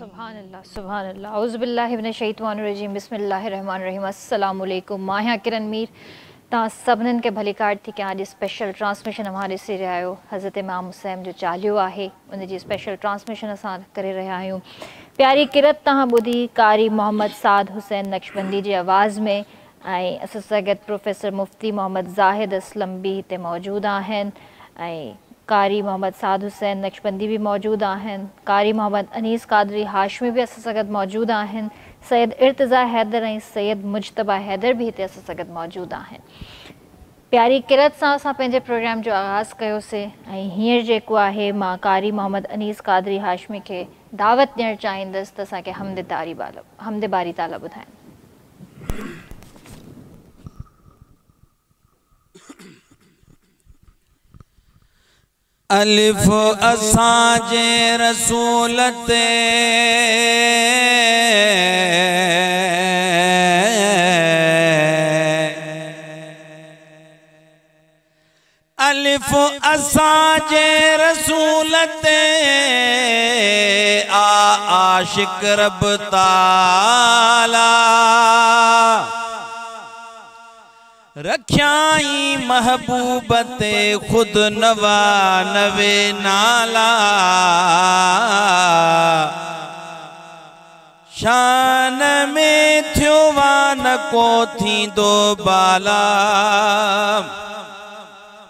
सुभान अल्लाह सुभान अल्लाह औज़ुबिल्लाहि मिनश्शैतानिर्रजीम बिस्मिल्लाहिर्रहमानिर्रहीम। अस्सलाम वालेकुम। मां किरण मीर तव्हां सभिनीनि खे भली कार्ड थी कयां। अॼु स्पेशल ट्रांसमिशन हमारे से रहिया आहियो। हज़रत इमाम हुसैन जो चालीहो आहे, उनजी स्पेशल ट्रांसमिशन असां करे रहिया आहियूं। प्यारी किरत तव्हां ॿुधी कारी मोहम्मद साद हुसैन नक्शबंदी जी आवाज़ में। ऐं असां सां गॾु प्रोफेसर मुफ्ती मोहम्मद ज़ाहिद असलम बि हिते मौजूदु आहिनि ऐं कारी मोहम्मद साद हुसैन नक्शबंदी भी मौजूद आहिनि। कारी मोहम्मद अनीस कादरी हाशमी भी असां सां गॾु मौजूदु आहिनि। सैयद इर्तिज़ा हैदर ऐं सैयद मुजतबा हैदर भी हिते असां सां गॾु मौजूदु आहिनि। प्यारी किरत सां असां पंहिंजे प्रोग्राम जो आगाज़ कयोसीं ऐं हींअर जेको आहे मां कारी मोहम्मद अनीस कादरी हाशमी खे दावत ॾियणु चाहींदसि त असांखे हमद बारी ताला ॿुधाइनि। अलिफ असांजे रसूल ते अलिफ असांजे रसूल ते आशिक रब ताला रख्याई महबूब ते खुद नवा नवे नाला शान में थियो वान को थी दो बाला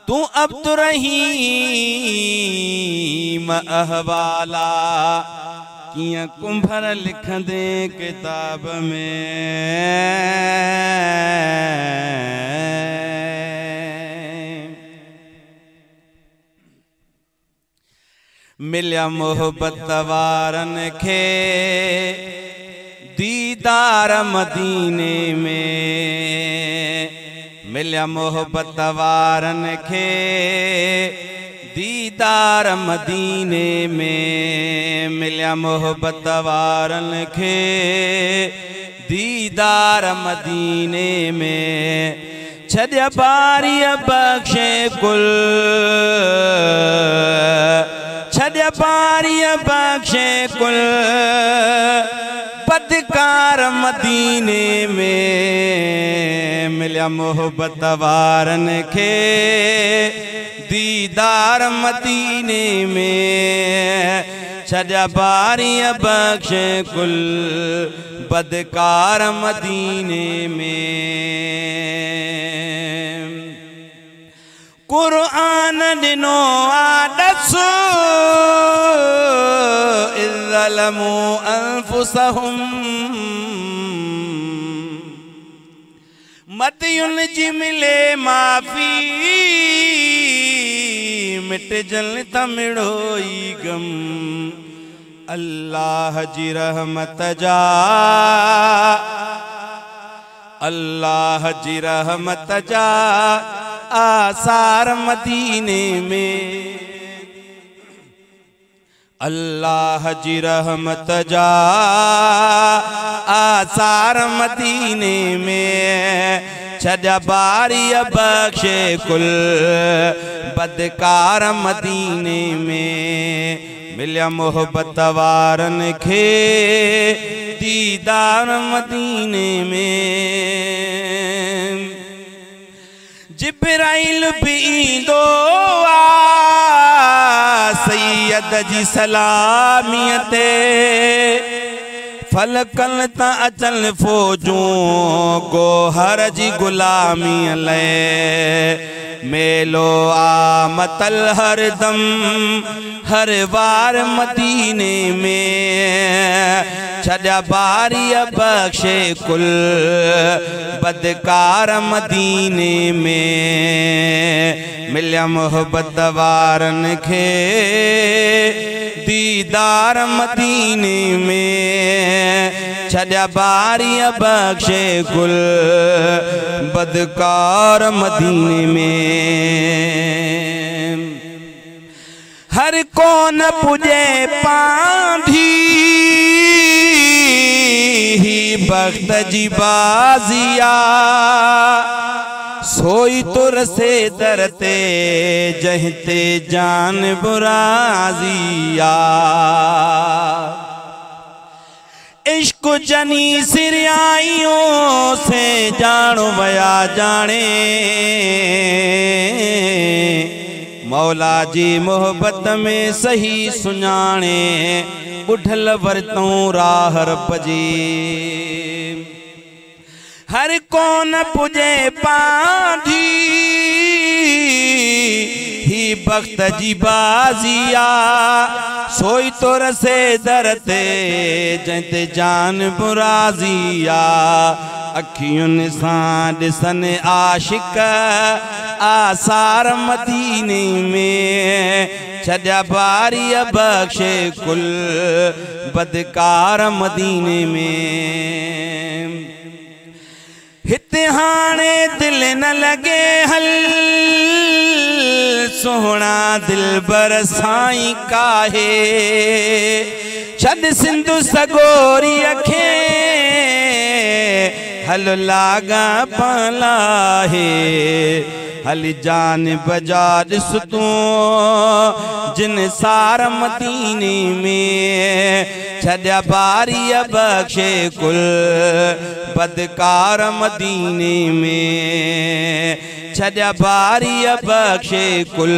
तू अब्दुर्रहीम अहवाला किया कुंभर लिखंदे किताब में मिलिया मोहब्बत वारन खे दीदार मदीने में मिलिया मोहब्बत वारन खे दीदार मदीने में मिलिया मोहब्बत वारन खे दीदार मदीने में छॾिया बारीअ बख़्शे कुल छॾिया बारीअ बख़्शे कुल बदकार मदीने में मिलिया मोहब्बत वारन खे दीदार मदीने में छॾिया बारीअ बख़्शे कुल बदकार मदीने में कुरान दिनो आदसो इज़्ज़लमू अनफुसहुम मतियुन जी मिले माफ़ी मिट जल तमिड़ोई गम अल्लाह जी रहमत जा अल्लाह जी रहमत जा आसार मदीने में अल्लाह जी रहमत जा आसार मदीने में छॾा बारी बख्शे कुल बदकार मदीने में मिलिया मोहब्बत वारन खे दीदार मदीने में जिब्राइल भी ईंदो सैयद जी सलामियत फलकन ता अचल फौजूं गोहर जी गुलामी ले मेलो आमतल हर दम हर वार मदीने में छॾा बारी बख्शे कुल बदकार मदीने में मिलिया मोहब्बत वारन खे दीदार मदीने में छॾा बारी बख्शे कुल बदकार मदीने में हर कोन पुजे पांधी बख्त जी बाजिया सोई तुर से दरते जहते जान बुराजिया इश्क जनी सिरियाइयों से जानो वया जाने मौला जी मोहब्बत में सही सुञाणे उठल वरतों राह रब जी हर कोन पुजे पांधी ही बख्त जी बाजिया सोई तोर से दरते जंते जान बुराजिया अखियुन सां ॾिसन आशिक आसार मदीने में छॾा बारी बख्शे कुल बदकार मदीने में हिते हाणे दिल न लगे हल सोहना दिल बर साईं काहे छद सिंधु सगोरी खे हल लागा पलाहे हल जान बजा ॾिस तूं जिन सार मदीने में छॾा बारी बख्शे कुल बदकार मदीने में छॾा बारी बख्शे कुल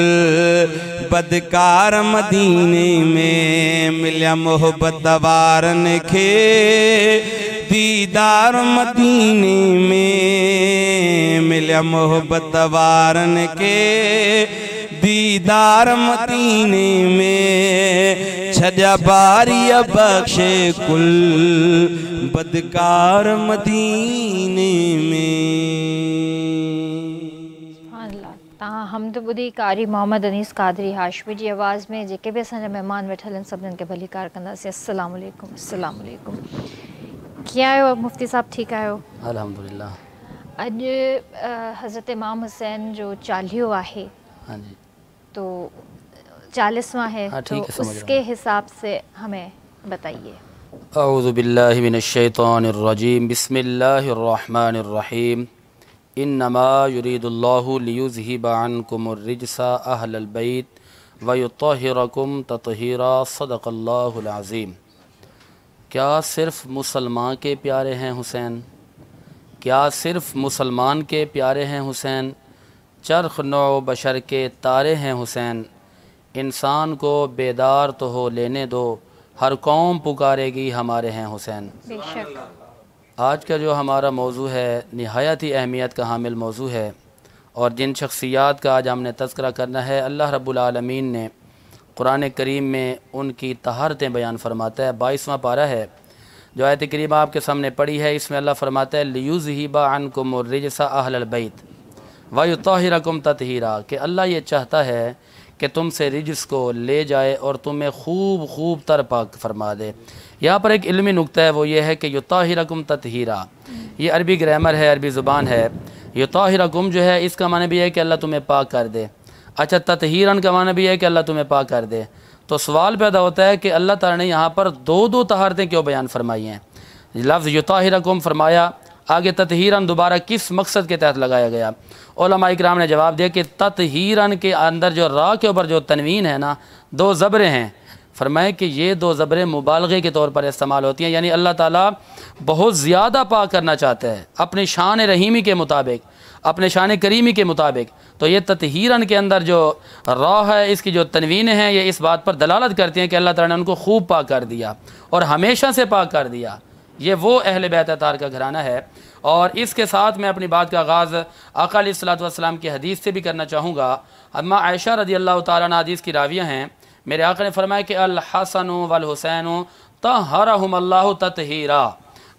बदकार मदीने में मिलिया मोहब्बत वारन खे दीदार मदीने में मिलिया मोहब्बत वारन के दीदार मदीने में छॾा बारी बख्शे कुल बदकार मदीने में। तहाँ हमद ॿुधी कारी मोहम्मद अनीस कादरी हाशमी जी आवाज़ में जेके भी असांजा महिमान वेठल आहिनि सभिनीनि खे भली कार कंदासीं। अस्सलाम वालेकुम। अस्सलाम वालेकुम। कीअं आहियो मुफ्ती साहब? ठीकु आहियो? अल्हम्दुलिल्लाह। अॼु हज़रत इमाम हुसैन जो चालीहो आहे। हाँ जी। तो 40वां है, हाँ, तो उसके हिसाब से हमें बताइए। अऊज़ु बिल्लाहि मिनश्शैतानिर्रजीम बिस्मिल्लाहिर्रहमानिर्रहीम इन्नमा युरीदुल्लाहु लियुज़हिबा अन्कुमुर्रिज्सा अहलल बैत व युत्तहिरकुम तत्हीरा सदक़ल्लाहुल अज़ीम। क्या सिर्फ़ मुसलमान के प्यारे हैं हुसैन? क्या सिर्फ़ मुसलमान के प्यारे हैं हुसैन? चरख़ नौ बशर के तारे हैं हुसैन। इंसान को बेदार तो हो लेने दो, हर कौम पुकारेगी हमारे हैं हुसैन। बेशक। आज का जो हमारा मौजू है निहायत ही अहमियत का हामिल मौजू है और जिन शख्सियात का आज हमने तज़किरा करना है, अल्लाह रब्बुल आलमीन ने कुरान करीम में उनकी तहारतें बयान फरमाता है। 22वां पारा है जो आयत करीम आपके सामने पड़ी है, इसमें अल्लाह फरमाता है लियुज़हिबा अन्कुमुर्रिज्सा अहलल बैत व युत्तहिरकुम तत्हीरा, कि अल्लाह ये चाहता है कि तुमसे रिज्स को ले जाए और तुम्हें खूब खूब तर पाक फरमा दे। यहाँ पर एक इल्मी नुक्ता है, वो ये है कि युत्तहिरकुम तत्हीरा, ये अरबी ग्रामर है, अरबी ज़ुबान है। युत्तहिरकुम जो है इसका माने भी है कि अल्लाह तुम्हें पाक कर दे। अच्छा, तत्हीरन का माने भी है कि अल्लाह तुम्हें पाक कर दे। तो सवाल पैदा होता है कि अल्लाह ताला ने यहाँ पर दो दो तहारतें क्यों बयान फरमाई हैं? लफ्ज़ युत्तहिरकुम फरमाया आगे ततहीरन दोबारा किस मकसद के तहत लगाया गया? उलमा इकराम ने जवाब दिया कि ततहीरन के अंदर जो रा के ऊपर जो तनवीन है ना, 2 ज़बरें हैं। फरमाए कि ये 2 ज़बरें मुबालगे के तौर पर इस्तेमाल होती हैं, यानी अल्लाह ताला बहुत ज़्यादा पाक करना चाहता है अपनी शान रहीमी के मुताबिक, अपने शान करीमी के मुताबिक। तो ये ततहीरन के अंदर जो रा है, इसकी जो तनवीनें हैं, ये इस बात पर दलालत करती हैं कि अल्लाह ताला ने उनको खूब पाक कर दिया और हमेशा से पाक कर दिया। ये वो अहले बैत अतार का घराना है। और इसके साथ मैं अपनी बात का आगाज़ आका अलैहिस्सलातु वस्सलाम की हदीस से भी करना चाहूँगा। अम्मा आयशा रज़ियल्लाहु ताला अन्हा हदीस की राविया हैं। मेरे आका ने फरमाया कि अल हसनु वल हुसैनु तहरहुमुल्लाहु ततहीरा।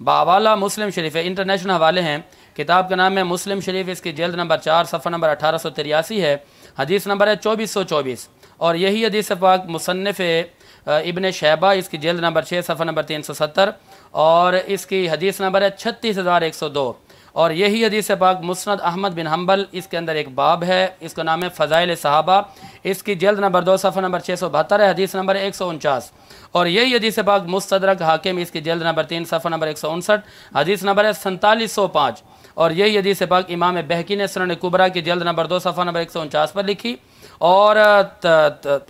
बावाला मुस्लिम शरीफ है, इंटरनेशनल हवाले हैं। किताब का नाम है मुस्लिम शरीफ, इसकी जल्द नंबर 4 सफ़ा नंबर 1883 है। हदीस नंबर है 2424। और यही हदीस पाक मुसन्निफ़ इब्न शैबा, इसकी जल्द नंबर 6 सफ़ा नंबर 370 और इसकी हदीस नंबर है 36102। और यही हदीस पाक मुस्नद अहमद बिन हम्बल, इसके अंदर एक बाब है, इसका नाम है फ़ज़ाइल सहाबा, इसकी जल्द नंबर 2 सफ़ा नंबर 672 है, हदीस नंबर 149। और यही हदीस पाक मुस्तदरक हाकिम, इसकी जल्द नंबर 3 सफ़ा नंबर 159, हदीस नंबर है 4705। और यही हदीस पाक इमाम बहकी ने सुनन कुबरा की जल्द नंबर 2 सफ़ा नंबर 149 पर लिखी। और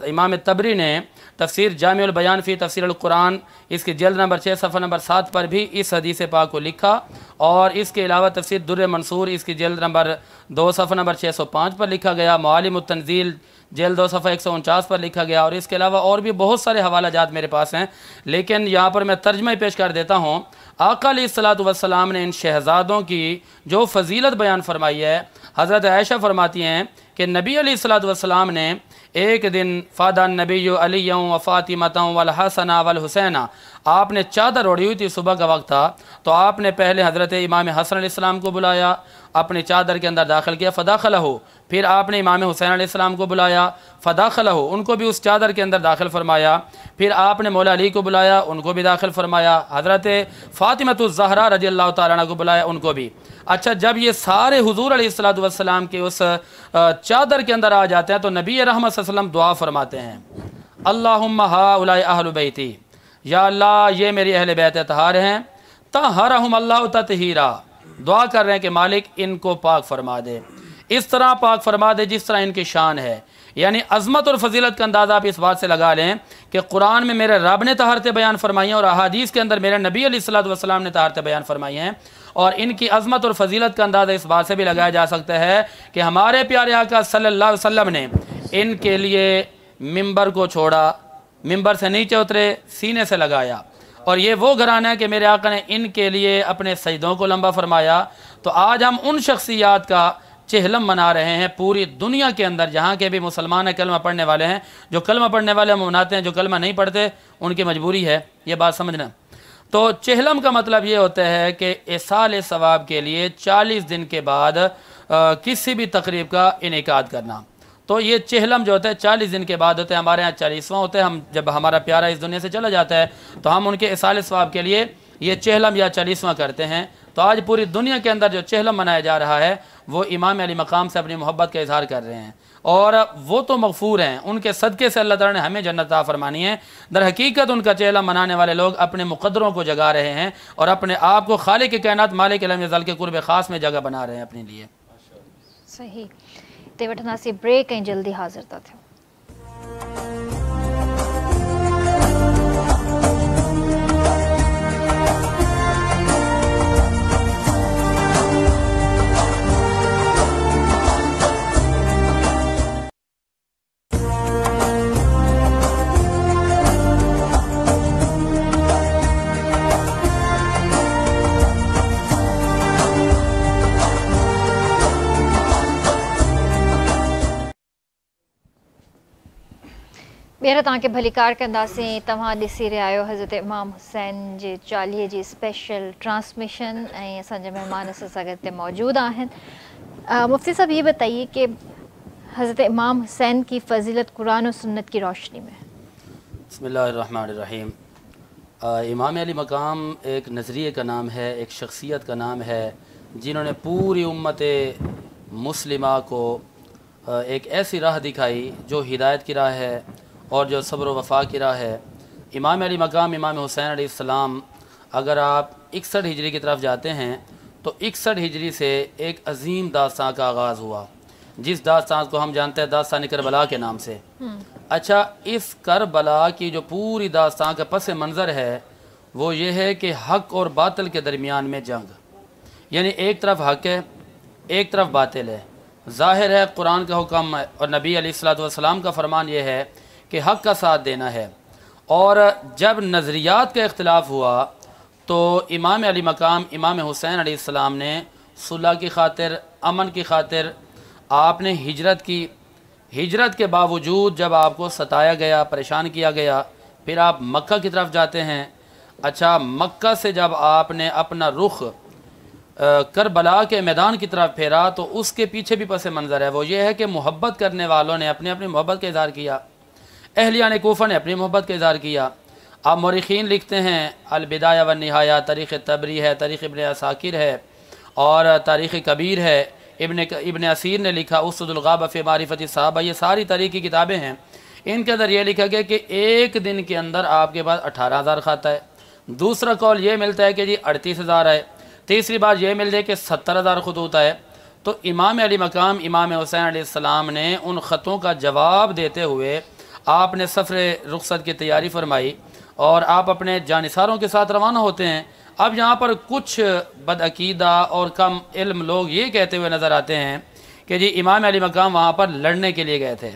इमाम तबरी ने तफसीर जामिउल बयान फ़ी तफसीर अल कुरान, इसकी जल्द नंबर 6 सफ़ा नंबर 7 पर भी इस हदीस पाक को लिखा। और इसके अलावा तफसीर दुर्र मंसूर, इसकी जल्द नंबर 2 सफ़ा नंबर 605 पर लिखा गया। मालिमुत तंज़ील जल्द 2 सफ़ा 149 पर लिखा गया। और इसके अलावा और भी बहुत सारे हवाला जात मेरे पास हैं, लेकिन यहाँ पर मैं तर्जमा पेश कर देता हूँ। आका अलैहिस्सलातु वस्सलाम ने इन शहज़ादों की जो फजीलत बयान फरमाई है, हज़रत आयशा फरमाती हैं कि नबी अलैहिस्सलातु वस्सलाम ने एक दिन फ़ादा नबी अलिय्य व फ़ातिमता वल हसना वल हुसैना, आपने चादर ओढ़ी हुई थी, सुबह का वक्त था, तो आपने पहले हज़रत इमाम हसन अलैहिस्सलाम को बुलाया, अपनी चादर के अंदर दाखिल किया, फ़दाख़लहु। फिर आपने इमाम हुसैन अलैहिस्सलाम को बुलाया, फ़दाख़लहु, उनको भी उस चादर के अंदर दाखिल फरमाया। फिर आपने मौला अली को बुलाया, उनको भी दाखिल फरमाया। हज़रत फ़ातिमतुज़ ज़हरा रज़ियल्लाहु ताला अन्हा को बुलाया, उनको भी। अच्छा, जब ये सारे हुज़ूर अलैहिस्सलातु वस्सलाम के उस चादर के अंदर आ जाते हैं तो नबी रहमत सल्लल्लाहु अलैहि वसल्लम दुआ फरमाते हैं, अल्लाहुम्मा हाउलाई अहलु बैती, या अल्लाह ये मेरी अहले बैत अतहार हैं, तहरहुम अल्लाहु ततहीरा, दुआ कर रहे हैं कि मालिक इनको पाक फरमा दे, इस तरह पाक फरमा दे जिस तरह इनकी शान है। यानी अज़मत और फजीलत का अंदाज़ा आप इस बात से लगा लें कि कुरान में मेरे रब ने तहारतें बयान फरमाई हैं और अहादीस के अंदर मेरे नबी अलैहिस्सलातु वस्सलाम ने तहारतें बयान फरमाई हैं। और इनकी अज़मत और फजीलत का अंदाज़ा इस बात से भी लगाया जा सकता है कि हमारे प्यारे आका सल्लल्लाहु अलैहि वसल्लम ने इनके लिए मिंबर को छोड़ा, मिंबर से नीचे उतरे, सीने से लगाया। और ये वो घराना है कि मेरे आका ने इनके लिए अपने सजदों को लंबा फरमाया। तो आज हम उन शख्सियात का चहलम मना रहे हैं पूरी दुनिया के अंदर, जहाँ के भी मुसलमान है, कलमा पढ़ने वाले हैं। जो कलमा पढ़ने वाले हम मनाते हैं, जो कलमा नहीं पढ़ते उनकी मजबूरी है, ये बात समझना। तो चहलम का मतलब ये होता है कि इसाल सवाब के लिए 40 दिन के बाद किसी भी तकरीब का इनेकाद करना। तो ये चहलम जो होता है 40 दिन के बाद होता है। हमारे यहाँ 40वां होता है। हम जब हमारा प्यारा इस दुनिया से चला जाता है तो हम उनके इसाल सवाब के लिए ये चहलम या 40वां करते हैं। तो आज पूरी दुनिया के अंदर जो चहलम मनाया जा रहा है वो इमाम अली मकाम से अपनी मोहब्बत का इजहार कर रहे हैं और वो तो मगफूर हैं, उनके सदक़े से अल्लाह ताला ने हमें जन्नत अता फरमानी है। दर हकीकत उनका चहलम मनाने वाले लोग अपने मुक़द्दरों को जगा रहे हैं और अपने आप को खालिक कायनात मालिक अलम ज़ल के कुर्ब ख़ास में जगह बना रहे हैं अपने लिए। सही ते वठंदासीं ब्रेक ऐं जल्दी हाज़िर था थियूं। ॿीहर तव्हांखे भलीकार कंदासीं। तव्हां ॾिसी रहिया आहियो हज़रत इमाम हुसैन जे चालीहे जी स्पेशल ट्रांसमिशन ऐं असांजा महिमान असां सां गॾु मौजूद आहिनि। मुफ्ती साहब, ये बताइए कि हज़रत इमाम हुसैन की फ़जीलत कुरान और सुन्नत की रोशनी में। बिस्मिल्लाहिर्रहमानिर्रहीम। इमाम अली मकाम एक नज़रिए का नाम है, एक शख्सियत का नाम है जिन्होंने पूरी उम्मत मुस्लिमा को एक ऐसी राह दिखाई जो हिदायत की राह है और जो सब्र व वफ़ा की राह है। इमाम अली मकाम इमाम हुसैन अलैहिस्सलाम, अगर आप 61 हिजरी की तरफ जाते हैं तो 61 हिजरी से एक अजीम दास्तान का आगाज़ हुआ, जिस दास्तान को हम जानते हैं दास्तान करबला के नाम से। अच्छा, इस करबला की जो पूरी दास्तान का पस मंज़र है वो ये है कि हक़ और बातिल के दरमियान में जंग, यानी एक तरफ हक़ है एक तरफ बातिल है। ज़ाहिर है कुरान का हुक्म और नबी अलैहिस्सलाम का फरमान ये है कि हक़ का साथ देना है। और जब नज़रियात का इख्तिलाफ हुआ तो इमाम अली मकाम इमाम हुसैन अलैहिस्सलाम ने सुलह की खातिर, अमन की खातिर आपने हिजरत की। हिजरत के बावजूद जब आपको सताया गया, परेशान किया गया, फिर आप मक्का की तरफ जाते हैं। अच्छा, मक्का से जब आपने अपना रुख करबला के मैदान की तरफ फेरा तो उसके पीछे भी पस मंज़र है, वो ये है कि मोहब्बत करने वालों ने अपनी अपनी मोहब्बत का इज़हार किया। अहलियान कूफा ने अपनी मोहब्बत का इज़हार किया। अब मौरिखीन लिखते हैं, अल-बिदाया व निहाया, तारीख़ तबरी है, तारीख़ इब्न असाकिर है और तारीख़ कबीर है। इब्न असीर ने लिखा उसदुल गाब फ़ी मारिफ़ती साहबा, ये सारी तारीख़ की किताबें हैं। इनके अंदर ये लिखा गया कि एक दिन के अंदर आपके पास 18,000 खाता है। दूसरा कौल ये मिलता है कि जी 38,000 है। तीसरी बात ये मिल जाए कि 70,000 ख़ुत होता है। तो इमाम अली मकाम इमाम हुसैन अलैहिस्सलाम ने उन ख़तों का जवाब देते हुए आपने सफ़र रुखसत की तैयारी फरमाई और आप अपने जानिसारों के साथ रवाना होते हैं। अब यहाँ पर कुछ बदअकीदा और कम इल्म लोग ये कहते हुए नज़र आते हैं कि जी इमाम अली मकाम वहाँ पर लड़ने के लिए गए थे।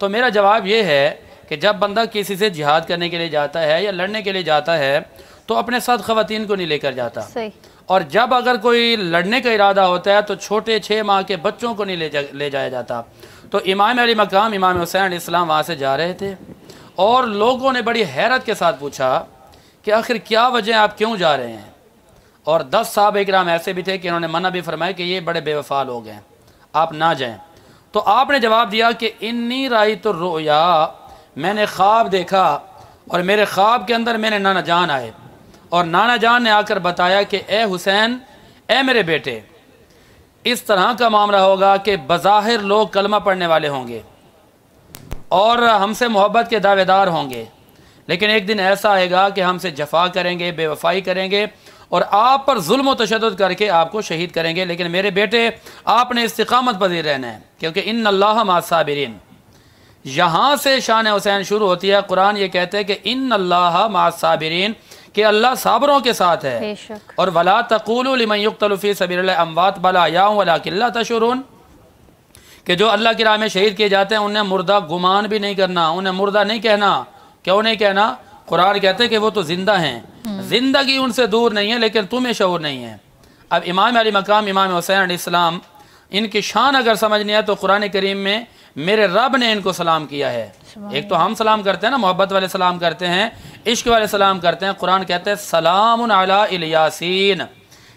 तो मेरा जवाब ये है कि जब बंदा किसी से जिहाद करने के लिए जाता है या लड़ने के लिए जाता है तो अपने साथ ख़वातीन को नहीं लेकर जाता। सही। और जब अगर कोई लड़ने का इरादा होता है तो छोटे 6 माह के बच्चों को नहीं ले जाया जाता। तो इमाम अली मकाम इमाम हुसैन अलैहिस्सलाम वहाँ से जा रहे थे और लोगों ने बड़ी हैरत के साथ पूछा कि आखिर क्या वजह, आप क्यों जा रहे हैं। और 10 साहब इकराम ऐसे भी थे कि इन्होंने मना भी फरमाया कि ये बड़े बेवफा लोग हैं, आप ना जाएं। तो आपने जवाब दिया कि इन्नी राई तो रोया, मैंने ख्वाब देखा और मेरे ख्वाब के अंदर मेरे नाना जान आए और नाना जान ने आकर बताया कि ए हुसैन, ए मेरे बेटे, इस तरह का मामला होगा कि बज़ाहिर लोग कलमा पढ़ने वाले होंगे और हमसे मोहब्बत के दावेदार होंगे, लेकिन एक दिन ऐसा आएगा कि हमसे जफा करेंगे, बेवफाई करेंगे और आप पर जुल्म व तशद्दुद करके आपको शहीद करेंगे। लेकिन मेरे बेटे, आपने इस्तिकामत पज़ीर रहना है, क्योंकि इन्नल्लाह मास्साबिरीन। यहाँ से शान हुसैन शुरू होती है। कुरान ये कहते हैं कि इन्नल्लाह मास्साबिरीन, कि अल्लाह साबरों के साथ है। और वला तक़ूलू लिमन युक़्तलू फ़ी सबीलिल्लाह अमवात बल अहयाउ वलाकिन ला तशऊरून, कि जो अल्लाह की राह में शहीद किए जाते हैं उन्हें मुर्दा गुमान भी नहीं करना, उन्हें मुर्दा नहीं कहना। क्यों नहीं कहना? कुरान कहते हैं कि वो तो जिंदा हैं, जिंदगी उनसे दूर नहीं है, लेकिन तुम्हें शऊर नहीं है। अब इमाम अली मकाम इमाम हुसैन अलैहिस्सलाम, इनकी शान अगर समझनी है तो कुरान करीम में मेरे रब ने इनको सलाम किया है। एक तो हम सलाम करते हैं ना, मोहब्बत वाले सलाम करते हैं, इश्क वाले सलाम करते हैं। कुरान कहते हैं सलामुन अला इलियासीन,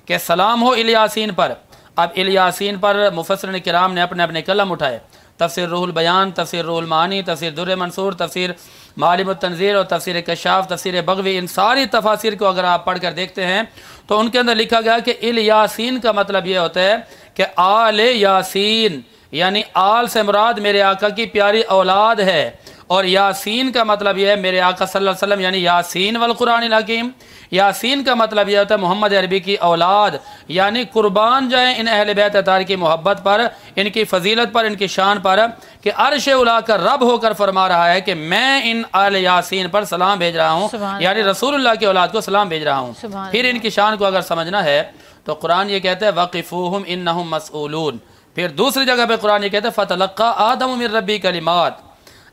के सलाम हो इलियासीन पर। अब इलियासीन पर मुफस्सिरीन किराम ने अपने अपने कलम उठाए। तफसीर रूहुल बयान, तफसीर रूहुल मानी, तफसीर दुर्र मंसूर, तफसीर मालिमुत तंजीर और तफसीर कशाफ, तफसीर बगवी, इन सारी तफासिर को अगर आप पढ़ कर देखते हैं तो उनके अंदर लिखा गया कि इलियासीन का मतलब ये होता है कि आल यासीन, यानी आल से मुराद मेरे आका की प्यारी औलाद है, और यासीन का मतलब यह है मेरे आका सल्लल्लाहु अलैहि वसल्लम, यानी यासीन वल कुरानिल हकीम। यासीन का मतलब यह होता है मोहम्मद अरबी की औलाद, यानी कुर्बान जाए इन अहले बैत अतार की मोहब्बत पर, इनकी फजीलत पर, इनकी शान पर, कि अर्श उला का रब होकर फरमा रहा है कि मैं इन आल यासीन पर सलाम भेज रहा हूँ, यानी रसूलुल्लाह की औलाद को सलाम भेज रहा हूँ। फिर इनकी शान को अगर समझना है तो कुरान ये कहता है वक़िफ़ूहुम इन्नहुम मसऊलून। फिर दूसरी जगह पे कुरान ये कहता है फ़तलक़्क़ा आदम मिन रब्बी कलिमात।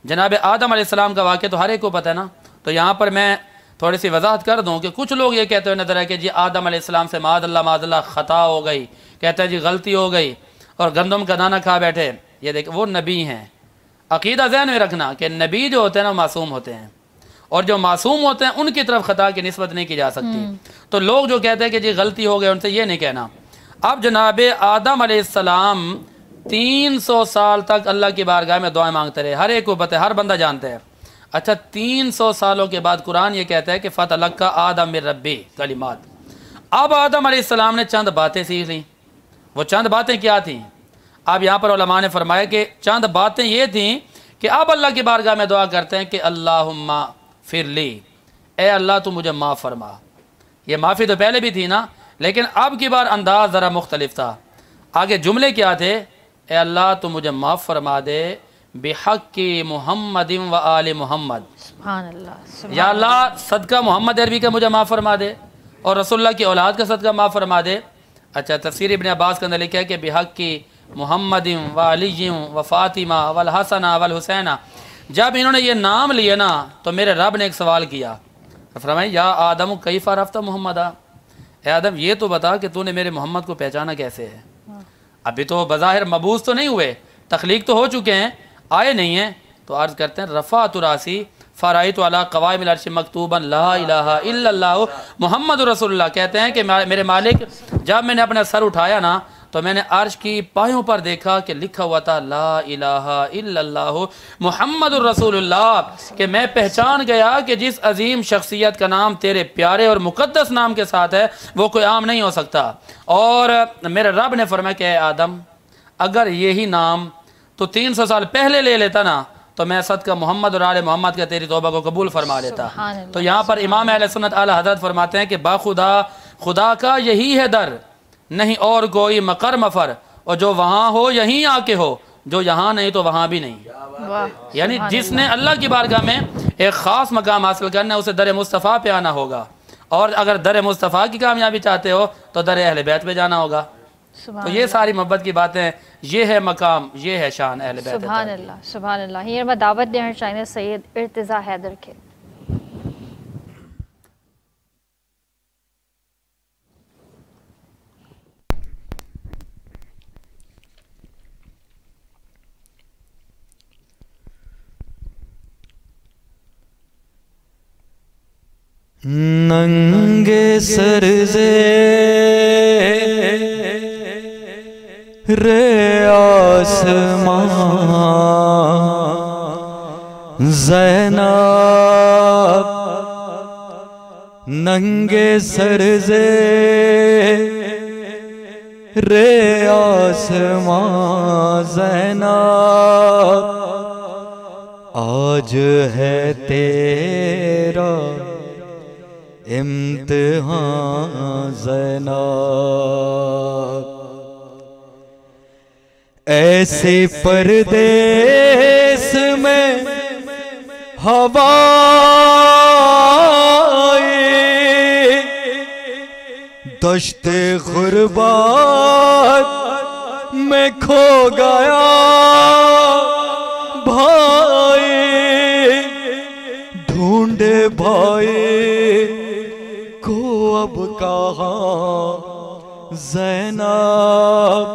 जनाब आदम अलैहिस्सलाम का वाक़या तो हर एक को पता है ना, तो यहाँ पर मैं थोड़ी सी वजाहत कर दूँ कि कुछ लोग ये कहते हुए नजर आए कि जी आदम अलैहिस्सलाम से मादल्ला ख़ता हो गई, कहते हैं जी गलती हो गई और गंदम का दाना खा बैठे। ये देख, वो नबी हैं। अक़ीदा ज़हन में रखना कि नबी जो होते हैं ना मासूम होते हैं, और जो मासूम होते हैं उनकी तरफ ख़ता की निस्बत नहीं की जा सकती। तो लोग जो कहते हैं कि जी गलती हो गई, उनसे ये नहीं कहना। अब जनाब आदम अलैहिस्सलाम 300 साल तक अल्लाह की बारगाह में दुआएं मांगते रहे, हर एक को पता है, हर बंदा जानता है। अच्छा, 300 सालों के बाद कुरान ये कहता है कि फ़तलक़्क़ा आदम मिन रब्बी कलिमात। अब आदम अलैहिस्सलाम ने चंद बातें सीख ली। वो चंद बातें क्या थीं? अब यहाँ पर उलमा ने फरमाया कि चंद बातें ये थीं कि अब अल्लाह की बारगाह में दुआ करते हैं कि अल्लाहुम्मा फिरली, ए अल्लाह तू मुझे माफ़ फरमा। ये माफ़ी तो पहले भी थी ना, लेकिन अब की बार अंदाज ज़रा मुख्तलिफ था। आगे जुमले क्या थे? ए अल्लाह तो मुझे माफ़ फरमा दे बिहक़्क़ि मुहम्मदिन व आले मोहम्मद। सुभान अल्लाह, या अल्लाह सदका मोहम्मद अरबी का मुझे माफ़ फरमा दे और रसूलुल्लाह की औलाद का सदका माफ़ फरमा दे। अच्छा, तफसीर इब्न अब्बास के अंदर लिखा है कि बिहक़्क़ि मुहम्मदिन व अलीय्यिन व फ़ातिमा वल हसना वल हुसैना। जब इन्होंने ये नाम लिए ना तो मेरे रब ने एक सवाल किया, फरमाया या आदम कैफ़ा रफ़्ता मोहम्मदा, ए आदम ये तो बता कि तूने मेरे मोहम्मद को पहचाना कैसे है। अभी तो बज़ाहिर मबूस तो नहीं हुए, तख्लीक तो हो चुके हैं, आए नहीं हैं। तो अर्ज़ करते हैं रफ़ा तुरासी फ़राई तो अला क़वाइमिल अर्श मकतूबन ला इलाहा इल्लल्लाहु मुहम्मद रसूलुल्लाह। कहते हैं कि मेरे मालिक जब मैंने अपना सर उठाया ना तो मैंने अर्श की पायों पर देखा कि लिखा हुआ था ला इलाहा इल्लल्लाहु मुहम्मद रसूलुल्लाह, कि मैं पहचान गया कि जिस अजीम शख्सियत का नाम तेरे प्यारे और मुक़द्दस नाम के साथ है वो कोई आम नहीं हो सकता। और मेरे रब ने फरमाया कि आदम अगर यही नाम तो 300 साल पहले ले लेता ना तो मैं सदका मोहम्मद और आले मोहम्मद का तेरी तौबा को कबूल फरमा लेता। तो यहाँ पर इमाम अहले सुन्नत आला हज़रत फरमाते हैं कि बाखुदा खुदा का यही है दर, नहीं और कोई मकर मफर, और जो वहाँ हो यहीं आके हो, जो यहाँ नहीं तो वहाँ भी नहीं। यानी जिसने अल्लाह की बारगाह में एक ख़ास मकाम हासिल करना है उसे दर मुस्तफ़ा पे आना होगा, और अगर दर मुस्तफ़ा की कामयाबी चाहते हो तो दर अहले बैत पे जाना होगा। तो ये सारी मोहब्बत की बातें, ये है मकाम, ये है शान अहले बैत। सुभान अल्लाह, सुभान अल्लाह। हींअर मां दावत ॾियणु चाहींदसि सैयद इर्तिज़ा हैदर खे। नंगे सर से रे आसमां ज़ैनब, नंगे सर से रे आसमां ज़ैनब, आज है तेरा इम्तिहान ज़ैनब। ऐसे परदेस में हवाएं दश्ते गुरबात में खो गया भाई, ढूंढे भाई को अब कहाँ ज़ैनब,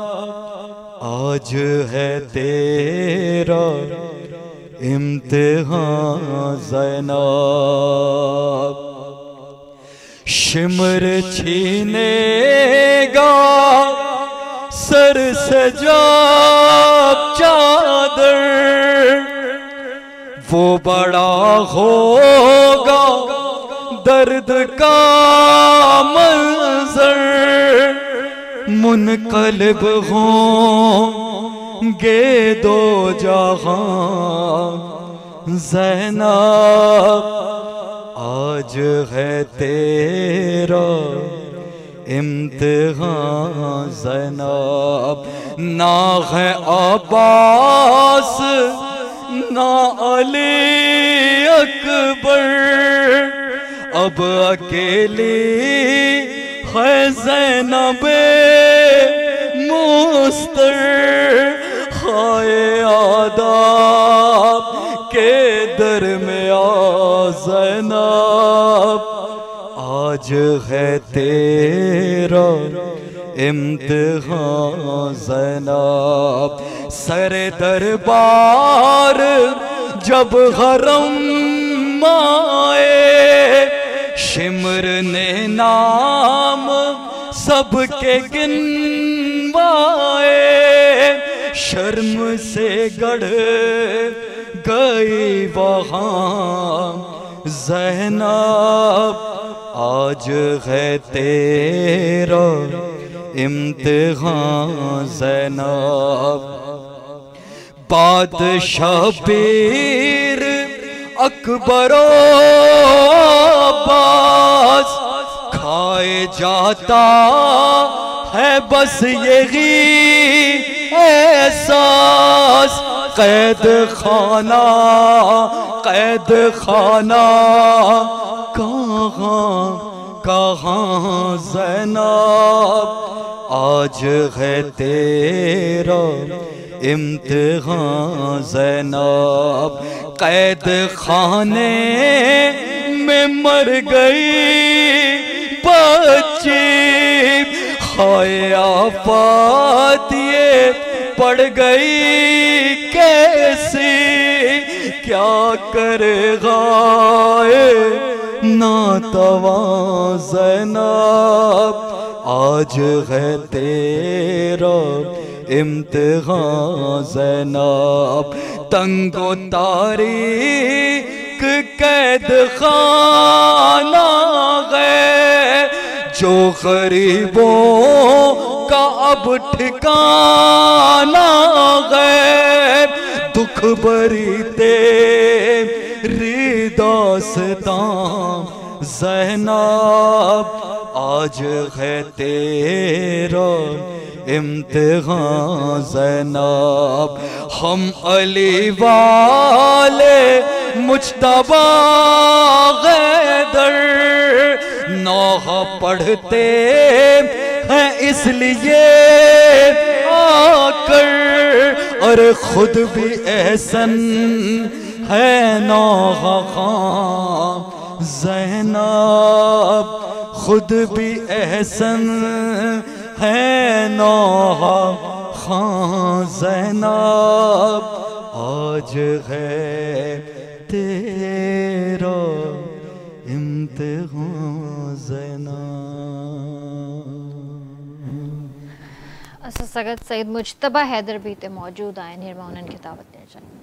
आज है तेरा इम्तिहान ज़ैनब। शिमर छीनेगा सर से जब चादर, वो बड़ा होगा दर्द का मंजर, मुनक़लिब होंगे दो जहां ज़ैनब, आज है तेरा इम्तिहान ज़ैनब। ना है अब्बास ना अली अकबर, अब अकेली है ज़ैनबे मुस्तर, हाय आदाब के दर में आ ज़ैनब, आज है तेरा इम्तिहान ज़ैनब। सर दरबार जब हरम आए, शिमर ने नाम सबके गिनवाए, शर्म से गढ़ गई वहाँ ज़ैनब, आज है तेरा इम्तिहान ज़ैनब। बादशाह पीर अकबरो अब्बास खाए खाए जाता है बस यही एहसास, कैद खाना कहाँ कहाँ ज़ैनब, आज है तेरा इम्तिहान ज़ैनब, कैद खाने में मर गई बच्ची, हाय आफत ये पड़ गई कैसी, क्या करेगा नातवा ज़ैनब, आज है तेरा इम्तिहान ज़ैनब, तंगो तारीक कैद खाना है, जो गरीबों का अब ठिकाना है, दुख भरी तेरी दास्तां ज़ैनब, आज है तेरा इम्तिहान ज़ैनब, हम अली वाले मुज्तबा हैदर नौह पढ़ते हैं इसलिए आकर, और खुद भी एहसन है नौह खां ज़ैनब, खुद भी एहसन है नौह खां ज़ैनब, आज है तेरा इम्तिहान ज़ैनब। सगत सईद मुज्तबा हैदर भी ते मौजूद आहिनि, हिन मां उन्हनि खे दावत ॾियणु चाहियां।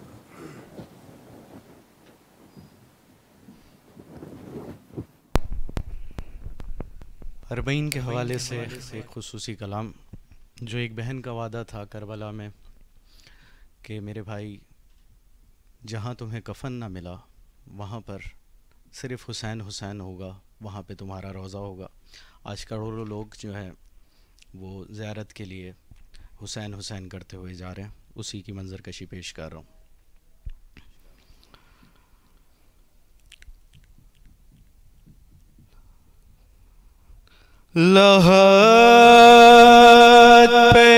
अरबईन के हवाले से एक खुसूसी कलाम, जो एक बहन का वादा था करबला में कि मेरे भाई जहाँ तुम्हें कफन ना मिला वहाँ पर सिर्फ़ हुसैन हुसैन होगा, वहाँ पे तुम्हारा रोज़ा होगा। आज करोड़ों लोग जो हैं वो ज़ियारत के लिए हुसैन हुसैन करते हुए जा रहे हैं, उसी की मंजरकशी पेश कर रहा हूँ। लहद पे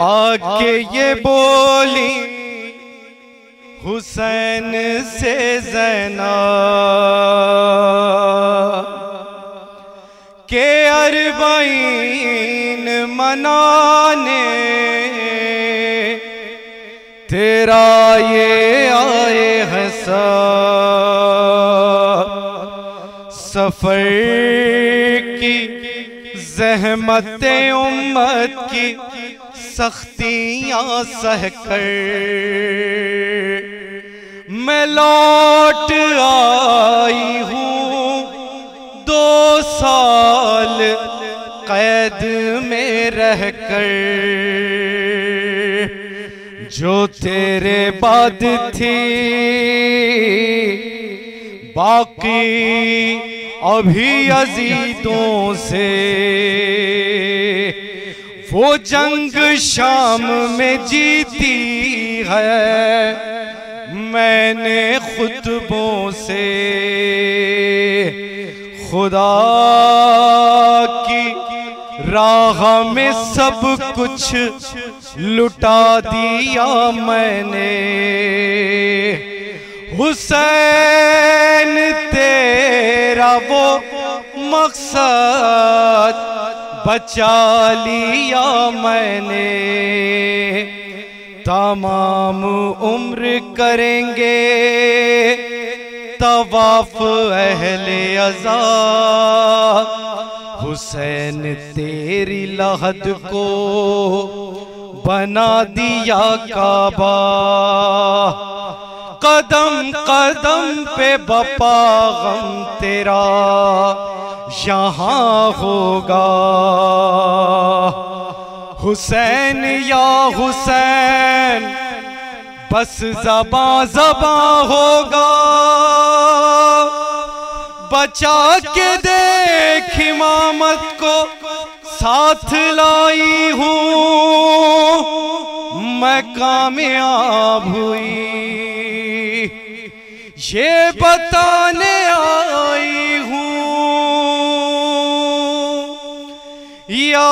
आके ये बोली हुसैन से ज़ैनब के अरबईन मनाने तेरा ये आए हैं सफर की ज़हमतें उम्मत की सख्तियाँ सहकर मैं लौट आई हूँ 2 साल कैद में रहकर, जो तेरे बाद थी बाकी अभी अजीदों से, वो जंग शाम में जीती है मैंने खुतबों से, खुदा की राह में सब कुछ लुटा दिया मैंने, हुसैन तेरा वो मकसद बचा लिया मैंने, तमाम उम्र करेंगे तवाफ अहले अज़ा, हुसैन तेरी लहद को बना दिया काबा, कदम कदम पे बपा गम तेरा यहाँ होगा, हुसैन या हुसैन बस ज़बां ज़बां होगा, बचा के देख इमामत को साथ लाई हूँ, मैं कामयाब हुई ये बताने आई हूँ। या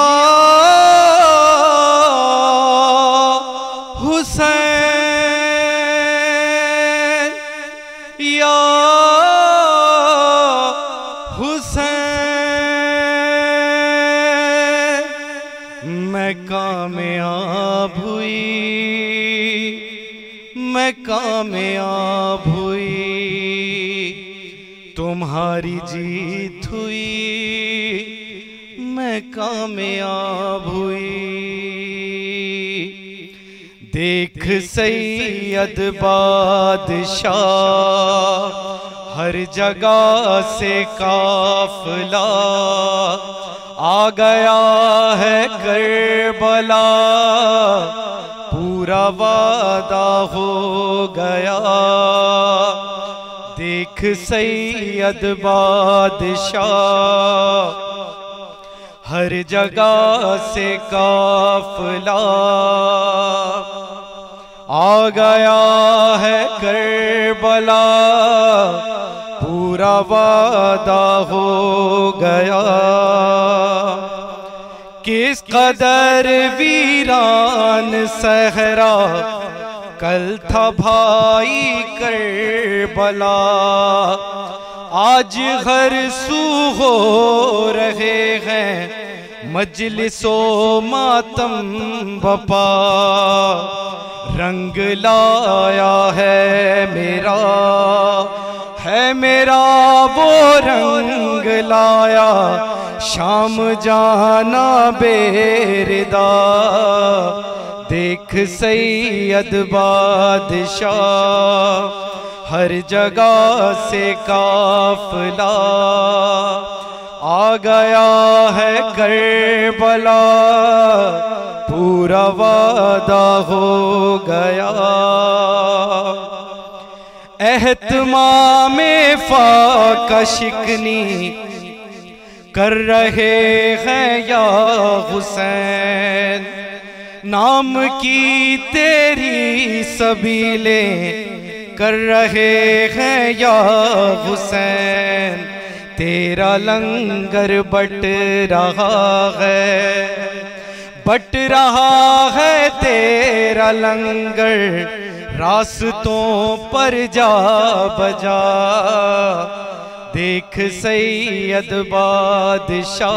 हुसैन, या मैं कामयाब हुई, मैं कामयाब हुई, तुम्हारी जीत हुई, मैं कामयाब हुई। देख सैयद बादशाह हर जगह से काफिला आ गया है करबला, पूरा वादा हो गया। देख सैयद बादशाह हर जगह से काफिला आ गया है करबला, पूरा वादा हो गया। किस कदर वीरान सहरा कल था भाई करबला, आज हर सू हो रहे हैं मजलिसो मातम बपा। रंग लाया है मेरा वो रंग लाया, शाम जाना बेरिदा। देख सैयद बादशाह हर जगह से काफिला आ गया है करबला, पूरा वादा हो गया। एहतमामे फाका शिकनी कर रहे हैं या हुसैन, नाम की तेरी सबीले कर रहे हैं या हुसैन। तेरा लंगर बट रहा है तेरा लंगर, रास्तों पर जा बजा। देख सैयद बादशाह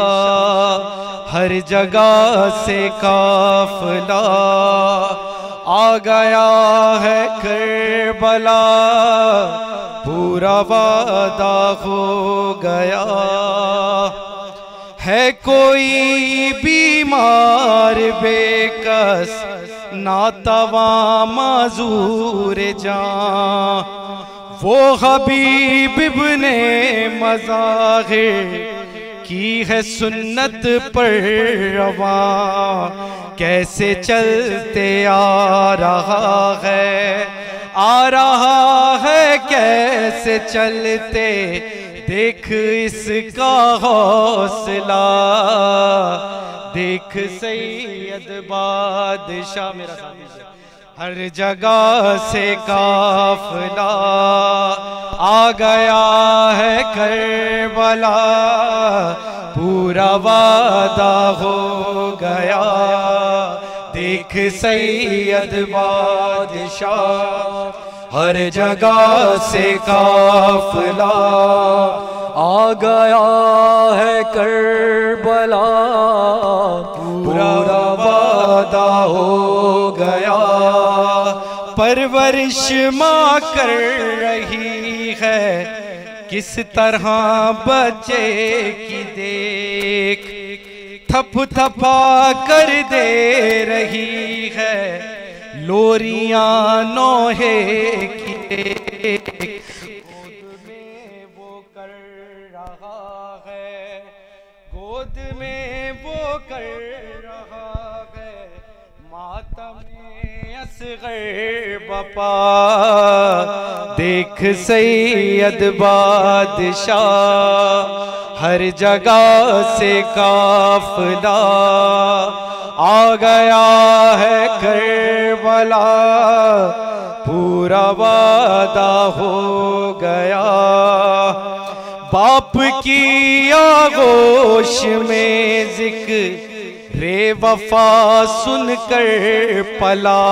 हर जगह से काफिला आ गया है करबला, पूरा वादा हो गया। है कोई बीमार बेकस नातवा माजूर जां, वो हबीब इब्ने मज़ाहिर की है सुन्नत पर रवा। कैसे चलते आ रहा है कैसे चलते, देख इसका हौसला। देख सैयद बादशाह मेरा साथी हर जगह से काफिला आ गया है करबला, पूरा वादा हो गया। देख सैयद बादशाह हर जगह से काफिला आ गया है करबला, पूरा वादा हो गया। परवरिश माँ कर रही है किस तरह बच्चे की देख, थप थपा कर दे रही है लोरियां नोहे की। गोद में वो कर रहा है मातम असगर बपा देख सैयद बादशाह, हर जगह से काफिला आ गया है करबला, पूरा वादा हो गया। बाप की आगोश में जिक्र रे वफा सुनकर पला,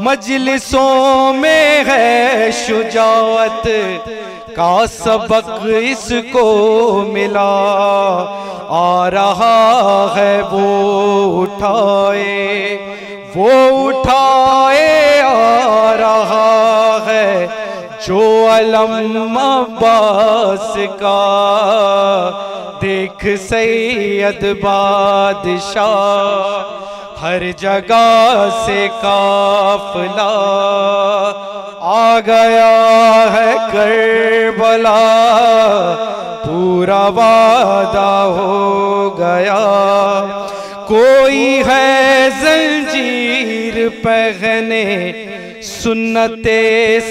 मजलिसों में है शुजाअत का सबक इसको मिला। आ रहा है वो उठाए आ रहा है जो अलम अब्बास का, देख सैयद बादशाह, हर जगह से काफिला आ गया है करबला, पूरा वादा हो गया। कोई है जंजीर पहने सुन्नते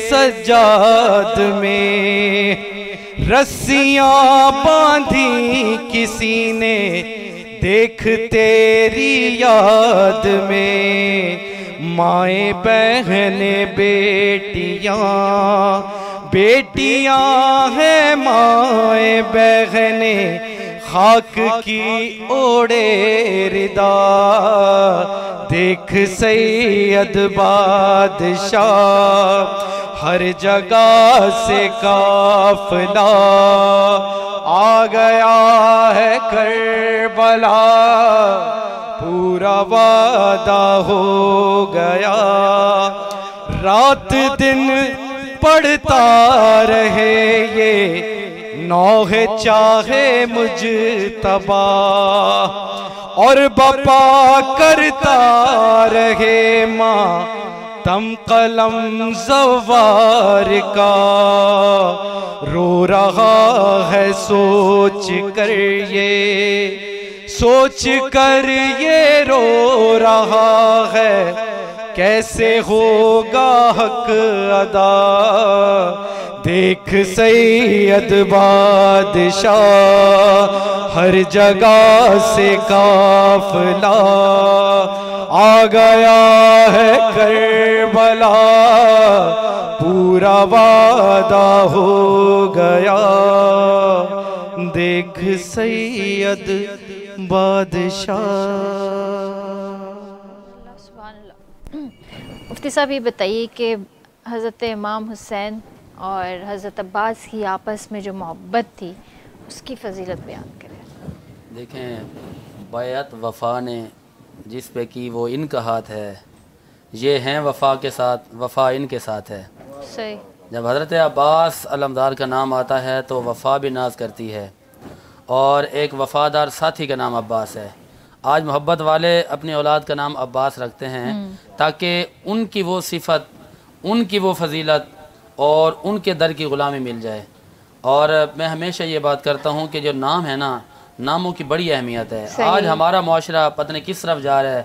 सज्जाद में, रस्सियां बांधी किसी ने देख तेरी याद में। माए बहने बेटियां हैं माए बहने, खाक की ओढ़े रिदा, देख सैयद बादशाह, हर जगह से काफिला आ गया है करबला, पूरा वादा हो गया। रात दिन पढ़ता रहे ये नौहे चाहे मुजतबा, और बपा करता रहे मातम कलम ज़वार का। रो रहा है सोच कर ये रो रहा है, कैसे होगा हक अदा, देख सैयद बादशाह, हर जगह से काफिला आ गया है करबला, पूरा वादा हो गया, देख सैयद बादशाह। मुफ्ती साहब ये बताइए कि हज़रत इमाम हुसैन और हज़रत अब्बास की आपस में जो मोहब्बत थी उसकी फजीलत बयान करें। देखें, बैअत वफ़ा ने जिस पे की वो इनका हाथ है, ये हैं वफ़ा के साथ, वफ़ा इनके साथ है। सही। जब हज़रत अब्बास अलमदार का नाम आता है तो वफ़ा भी नाज करती है, और एक वफ़ादार साथी का नाम अब्बास है। आज मोहब्बत वाले अपनी औलाद का नाम अब्बास रखते हैं ताकि उनकी वो सिफत, उनकी वो फजीलत और उनके दर की ग़ुलामी मिल जाए। और मैं हमेशा ये बात करता हूँ कि जो नाम है ना, नामों की बड़ी अहमियत है। आज हमारा मुआशरा पता नहीं किस तरफ जा रहा है,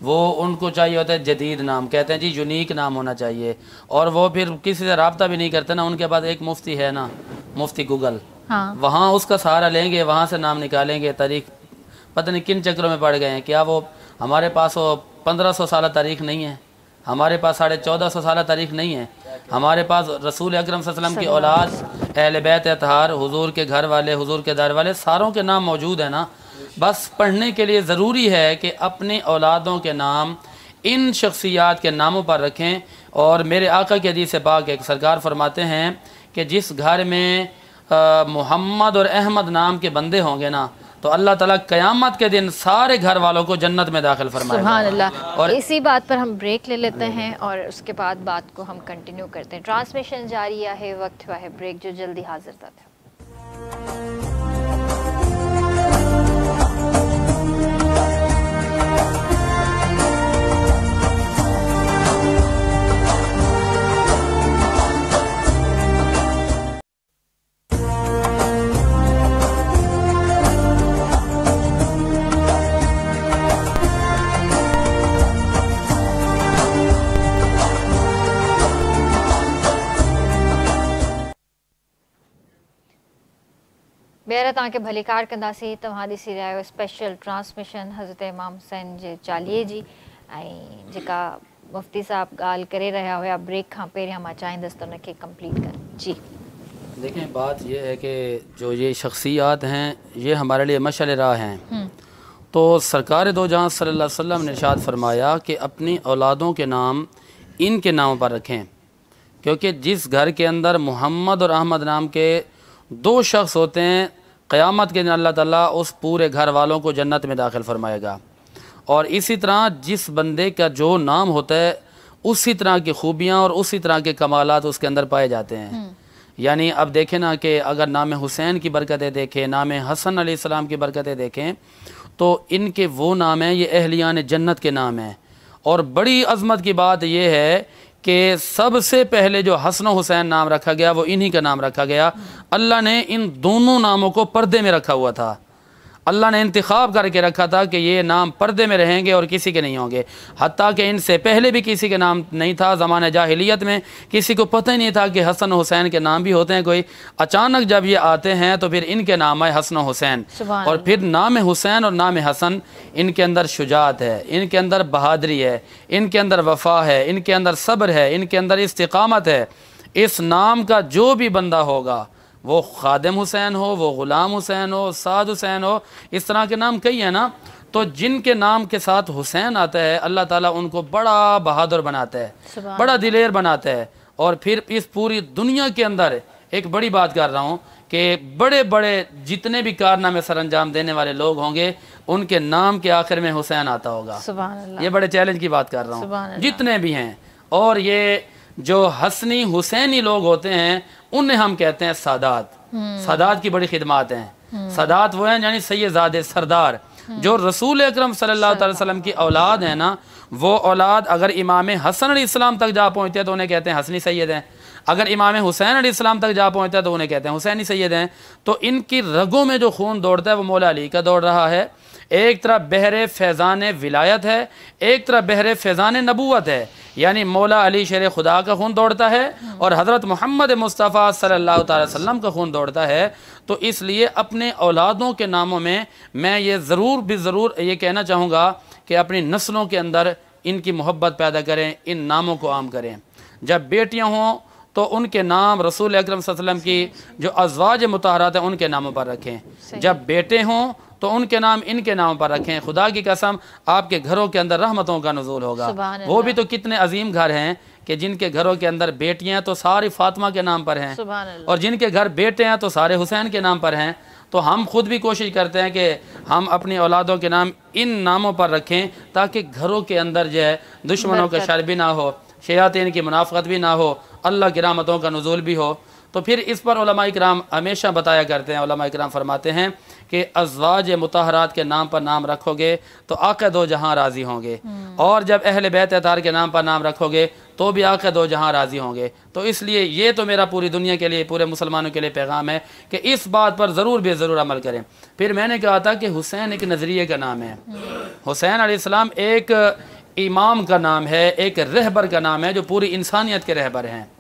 वो उनको चाहिए होता है जदीद नाम, कहते हैं जी यूनिक नाम होना चाहिए, और वो फिर किसी से रब्ता भी नहीं करते ना। उनके पास एक मुफ्ती है ना, मुफ्ती गूगल, हाँ। वहाँ उसका सहारा लेंगे, वहाँ से नाम निकालेंगे। तारीख पता नहीं किन चक्रों में पड़ गए हैं। क्या वो हमारे पास वो 1500 साल तारीख नहीं है, हमारे पास 1450 साल तारीख नहीं है। हमारे पास रसूल अकरम सल्लल्लाहु अलैहि वसल्लम की औलाद, अहले बैत अतहार, हुजूर के घर वाले, हुजूर के दर वाले, सारों के नाम मौजूद है ना। बस पढ़ने के लिए ज़रूरी है कि अपने औलादों के नाम इन शख्सियात के नामों पर रखें। और मेरे आका की हदीस पाक एक सरकार फरमाते हैं कि जिस घर में मोहम्मद और अहमद नाम के बंदे होंगे ना, तो अल्लाह ताला क़यामत के दिन सारे घर वालों को जन्नत में दाखिल फरमाएगा। सुभान अल्लाह। और इसी बात पर हम ब्रेक ले लेते हैं और उसके बाद बात को हम कंटिन्यू करते हैं। ट्रांसमिशन जारी है, वक्त हुआ है ब्रेक, जो जल्दी हाजिर था। ताकि भली कार कंदासीं तव्हां ॾिसी रहिया आहियो स्पेशल ट्रांसमिशन हज़रत इमाम हुसैन जे चालीहे जी ऐं जेका मुफ्ती साहब ॻाल्हि करे रहिया हुया ब्रेक खां पहिरियां मां चाहींदसि त उनखे कंप्लीट कनि जी। देखें बात यह है कि जो ये शख्सियात हैं ये हमारे लिए मशाल राह हैं। तो सरकार दो जहां सल्लल्लाहु अलैहि वसल्लम ने इरशाद फरमाया कि अपनी औलादों के नाम इनके नाम पर रखें, क्योंकि जिस घर के अंदर मोहम्मद और अहमद नाम के दो शख्स होते हैं क़यामत के दिन अल्लाह ताला उस पूरे घर वालों को जन्नत में दाखिल फरमाएगा। और इसी तरह जिस बंदे का जो नाम होता है उसी तरह की खूबियाँ और उसी तरह के कमालात उसके अंदर पाए जाते हैं। यानी अब देखें ना कि अगर नाम हुसैन की बरकतें देखें, नाम हसन अलैहिस्सलाम की बरकतें देखें, तो इनके वो नाम हैं, ये अहलियान जन्नत के नाम हैं। और बड़ी अज़मत की बात यह है कि सबसे पहले जो हसन हुसैन नाम रखा गया वो इन्हीं का नाम रखा गया। अल्लाह ने इन दोनों नामों को पर्दे में रखा हुआ था। अल्लाह ने इंतखाब करके रखा था कि ये नाम पर्दे में रहेंगे और किसी के नहीं होंगे। हत्ता कि इनसे पहले भी किसी के नाम नहीं था। ज़माने जाहिलियत में किसी को पता ही नहीं था कि हसन हुसैन के नाम भी होते हैं कोई। अचानक जब ये आते हैं तो फिर इनके नाम आए हसन हुसैन। और फिर नाम हुसैन और नाम हसन, इनके अंदर शुजात है, इनके अंदर बहादरी है, इनके अंदर वफ़ा है, इनके अंदर सब्र है, इनके अंदर इस्तिकामत है। इस नाम का जो भी बंदा होगा, वो खादिम हुसैन हो, वो ग़ुलाम हुसैन हो, साद हुसैन हो, इस तरह के नाम कई हैं ना, तो जिनके नाम के साथ हुसैन आता है अल्लाह ताला उनको बड़ा बहादुर बनाता है, बड़ा दिलेर बनाता है। और फिर इस पूरी दुनिया के अंदर एक बड़ी बात कर रहा हूँ कि बड़े बड़े जितने भी कारनामे सर अंजाम देने वाले लोग होंगे उनके नाम के आखिर में हुसैन आता होगा। ये बड़े चैलेंज की बात कर रहा हूँ, जितने भी हैं। और ये जो हसनी हुसैनी लोग होते हैं उन्हें हम कहते हैं सादात। सादात की बड़ी खिदमात हैं। सादात वो हैं यानी सैयदादे सरदार। जो रसूल अकरम सल्लल्लाहु अलैहि वसल्लम की औलाद है ना, वो औलाद अगर इमाम हसन अलैहिस्सलाम तक जा पहुँचते हैं तो उन्हें कहते हैं हसनी सैयद हैं। अगर इमाम हुसैन अलैहिस्सलाम तक जा पहुँचता है तो उन्हें कहते हैं हुसैनी सैयद हैं। तो इनकी रगों में जो खून दौड़ता है वो मौला अली का दौड़ रहा है। एक तरफ बहरे फैज़ान विलायत है, एक तरफ बहरे फैज़ान नबूवत है, यानी मौला अली शेर खुदा का खून दौड़ता है और हज़रत मोहम्मद मुस्तफ़ा सल्लल्लाहु अलैहि वसल्लम का खून दौड़ता है। तो इसलिए अपने औलादों के नामों में मैं ये ज़रूर ये कहना चाहूँगा कि अपनी नस्लों के अंदर इनकी मोहब्बत पैदा करें, इन नामों को आम करें। जब बेटियाँ हों तो उनके नाम रसूल अकरम सल्लल्लाहु अलैहि वसल्लम की जो अज़वाज मुतहरात हैं उनके नामों पर रखें। जब बेटे हों तो उनके नाम इनके नाम पर रखें। खुदा की कसम आपके घरों के अंदर रहमतों का नुज़ूल होगा। वो भी तो कितने अजीम घर हैं कि जिनके घरों के अंदर बेटियां तो सारी फातिमा के नाम पर हैं, और जिनके घर बेटे हैं तो सारे हुसैन के नाम पर हैं। तो हम खुद भी कोशिश करते हैं कि हम अपनी औलादों के नाम इन नामों पर रखें ताकि घरों के अंदर जो है दुश्मनों का शर भी ना हो, शयातीन की मुनाफ़क़त भी ना हो, अल्लाह की रहमतों का नुज़ूल भी हो। तो फिर इस पर उलमा इकराम हमेशा बताया करते हैं। उलमा इकराम फरमाते हैं कि अज़वाज मुतहरात के नाम पर नाम रखोगे तो आक़ा दो जहां राज़ी होंगे, और जब अहले बैत अतार के नाम पर नाम रखोगे तो भी आक़ा दो जहां राज़ी होंगे। तो इसलिए ये तो मेरा पूरी दुनिया के लिए, पूरे मुसलमानों के लिए पैगाम है कि इस बात पर ज़रूर अमल करें। फिर मैंने कहा था कि हुसैन एक नज़रिए का नाम है। हुसैन अलैहिस्सलाम एक इमाम का नाम है, एक रहबर का नाम है जो पूरी इंसानियत के रहबर हैं।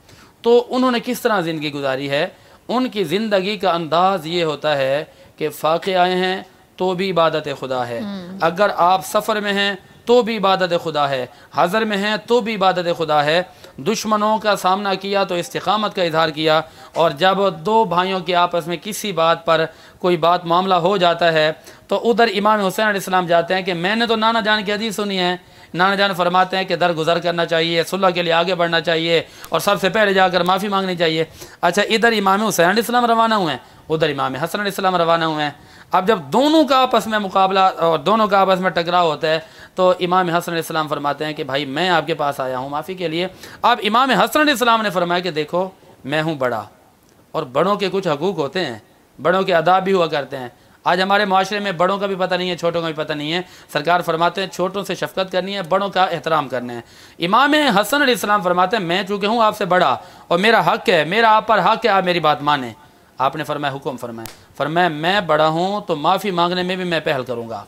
तो उन्होंने किस तरह ज़िंदगी गुजारी है, उनकी ज़िंदगी का अंदाज़ ये होता है कि फ़ाक़े आए हैं तो भी इबादत खुदा है, अगर आप सफ़र में हैं तो भी इबादत खुदा है, हज़र में हैं तो भी इबादत खुदा है। दुश्मनों का सामना किया तो इस्तिक़ामत का इजहार किया, और जब दो भाइयों के आपस में किसी बात पर कोई बात मामला हो जाता है तो उधर इमाम हुसैन अलैहिस्सलाम जाते हैं कि मैंने तो नाना जान की हदीस सुनी है। नाना जान फरमाते हैं कि दरगुजर करना चाहिए, सुलह के लिए आगे बढ़ना चाहिए और सबसे पहले जाकर माफ़ी मांगनी चाहिए। अच्छा, इधर इमाम हुसैन अलैहिस्सलाम रवाना हुए हैं, उधर इमाम हसन अलैहिस्सलाम रवाना हुए हैं। अब जब दोनों का आपस में मुकाबला और दोनों का आपस में टकराव होता है तो इमाम हसन अलैहिस्सलाम फरमाते हैं कि भाई मैं आपके पास आया हूँ माफ़ी के लिए। अब इमाम हसन अलैहिस्सलाम ने फरमाया कि देखो मैं हूँ बड़ा, और बड़ों के कुछ हकूक़ होते हैं, बड़ों के आदाब भी हुआ करते हैं। आज हमारे माशरे में बड़ों का भी पता नहीं है, छोटों का भी पता नहीं है। सरकार फरमाते हैं छोटों से शफकत करनी है, बड़ों का एहतराम करना है। इमाम हसन अलैहिस्सलाम फरमाते हैं मैं चूँकि हूँ आपसे बड़ा और मेरा हक़ है, मेरा आप पर हक़ है, आप मेरी बात माने। आपने फरमाया हुक्म फरमाया मैं बड़ा हूँ तो माफ़ी मांगने में भी मैं पहल करूँगा,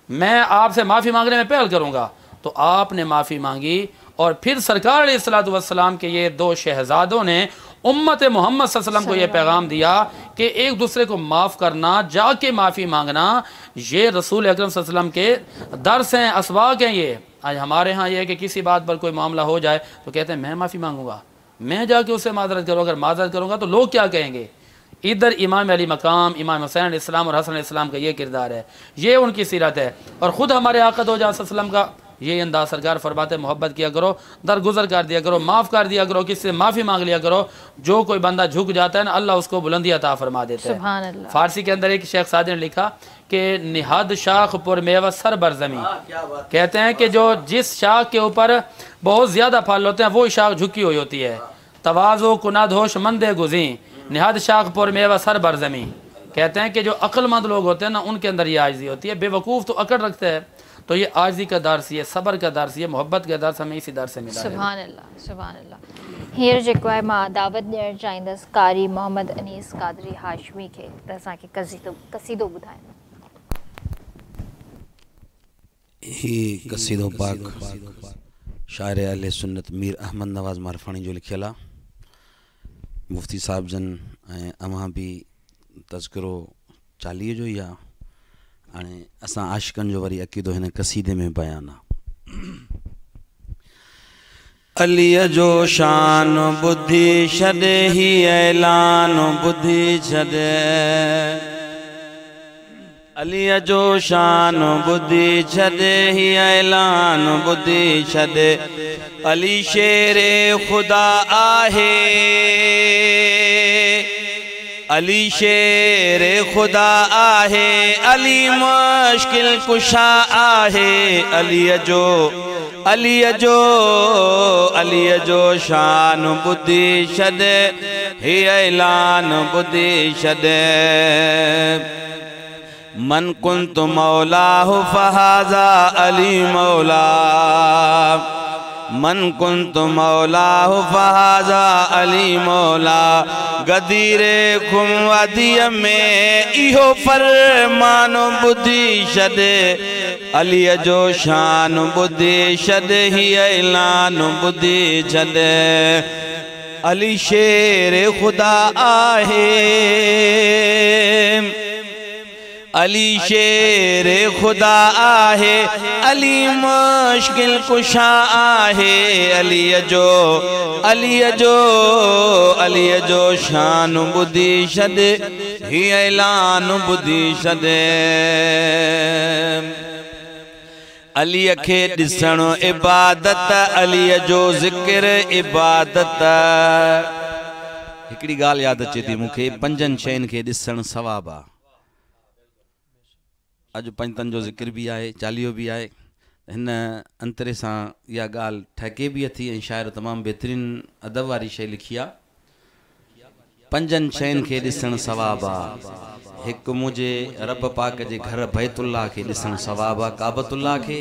मैं आपसे माफ़ी मांगने में पहल करूँगा। तो आपने माफ़ी मांगी और फिर सरकार अलैहिस्सलातु वस्सलाम के ये दो शहजादों ने उम्मत मोहम्मद सल्लल्लाहु अलैहि वसल्लम को ये पैगाम दिया कि एक दूसरे को माफ़ करना, जाके माफ़ी मांगना, ये रसूल अकरम सल्लल्लाहु अलैहि वसल्लम के दर्स हैं, असवाक हैं। ये आज हमारे यहाँ ये है कि किसी बात पर कोई मामला हो जाए तो कहते हैं मैं माफ़ी मांगूंगा, मैं जाके उससे माजरत करूँ, अगर माजरत करूँगा तो लोग क्या कहेंगे। इधर इमाम अली मकाम, इमाम हुसैन इस्लाम और हसन इस्लाम का ये किरदार है, ये उनकी सीरत है। और ख़ुद हमारे आका दो जहां सल्लल्लाहु अलैहि वसल्लम का ये अंदाज सरकार फरमाते मोहब्बत किया करो, दरगुजर कर दिया करो, माफ़ कर दिया करो, किसी से माफ़ी मांग लिया करो। जो कोई बंदा झुक जाता है ना, अल्लाह उसको बुलंदी अता फरमा देता है। सुभान अल्लाह। फारसी के अंदर एक शेख सादी ने लिखा कि निहद शाख पुर मेवा सर बर ज़मीं, कहते हैं कि जो जिस शाख के ऊपर बहुत ज़्यादा फल होते हैं वो शाख झुकी हुई होती है। तवाज़ो कुनाद होश मंदे गुज़ी, निहद शाख पुर मेवा सर बर ज़मीं। कहते हैं कि जो अक्लमंद लोग होते हैं ना, उनके अंदर ये आजिज़ी होती है। बेवकूफ़ तो अकड़ रखते हैं। तो ये आजिज़ी का दर्स, ये सब्र का दर्स, ये मोहब्बत का दर्स हमें इसी दर्स से मिला है। सुभान अल्लाह, सुभान अल्लाह। हींअर जेको आहे मां दावत ॾियणु चाहींदसि कारी मोहम्मद अनीस कादरी हाशमी खे त असांखे कसीदो ॿुधाइनि। ही कसीदो पाक शायर अहले सुन्नत मीर अहमद नवाज़ मारफानी जो लिखियल आहे। मुफ्ती साहब जन ऐं अवां बि तज़किरो 40 जो ई आहे। हाणे असां आशिक़नि जो वरी अक़ीदो हिन कसीदे में बयान आहे। अलीअ जो शान बुद्धि छॾे ही ऐलान बुद्धि छॾे, अलीअ जो शान बुद्धि छॾे ही ऐलान बुद्धि छॾे। अली शेरे खुदा आहे, अली शेरे खुदा आहे, अली मुश्किल कुशा आहे। अलीअ जो शान बुद्धि छॾे ही ऐलान बुद्धि छॾे। मन कुंत मौलाहु फहाज़ा अली मौला, मन कुंत मौलाहु फहाज़ा अली मौला। गदीरे खुम वादीअ में इहो फरमान बुद्धि छॾे, अलीअ जो शान बुद्धि छॾे ही ऐलान बुद्धि छॾे। अली शेर खुदा आहे, अली शेर खुदा आहे, अली मुश्किल कुशा आहे। अलीअ जो शान बुद्धि छॾे ही ऐलान बुद्धि छॾे। अलीअ खे ॾिसणु इबादत, अलीअ जो ज़िक्र इबादत। हिकिड़ी ॻाल्हि यादि अचे थी मूंखे, 5 शयुनि खे ॾिसणु सवाब आहे। अॼु पंजतन जो ज़िक्र भी आहे, चालीहो भी आहे। हिन अंतरे सां इहा ॻाल्हि ठके भी अथी ऐं शाइर तमामु बहितरीन अदब वारी शइ लिखी आहे। 5 शयुनि खे ॾिसणु सवाब आहे। हिकु मुंहिंजे रब पाक जे घर बैतुल्लाह खे ॾिसणु सवाब आहे, काबतुल्लाह खे।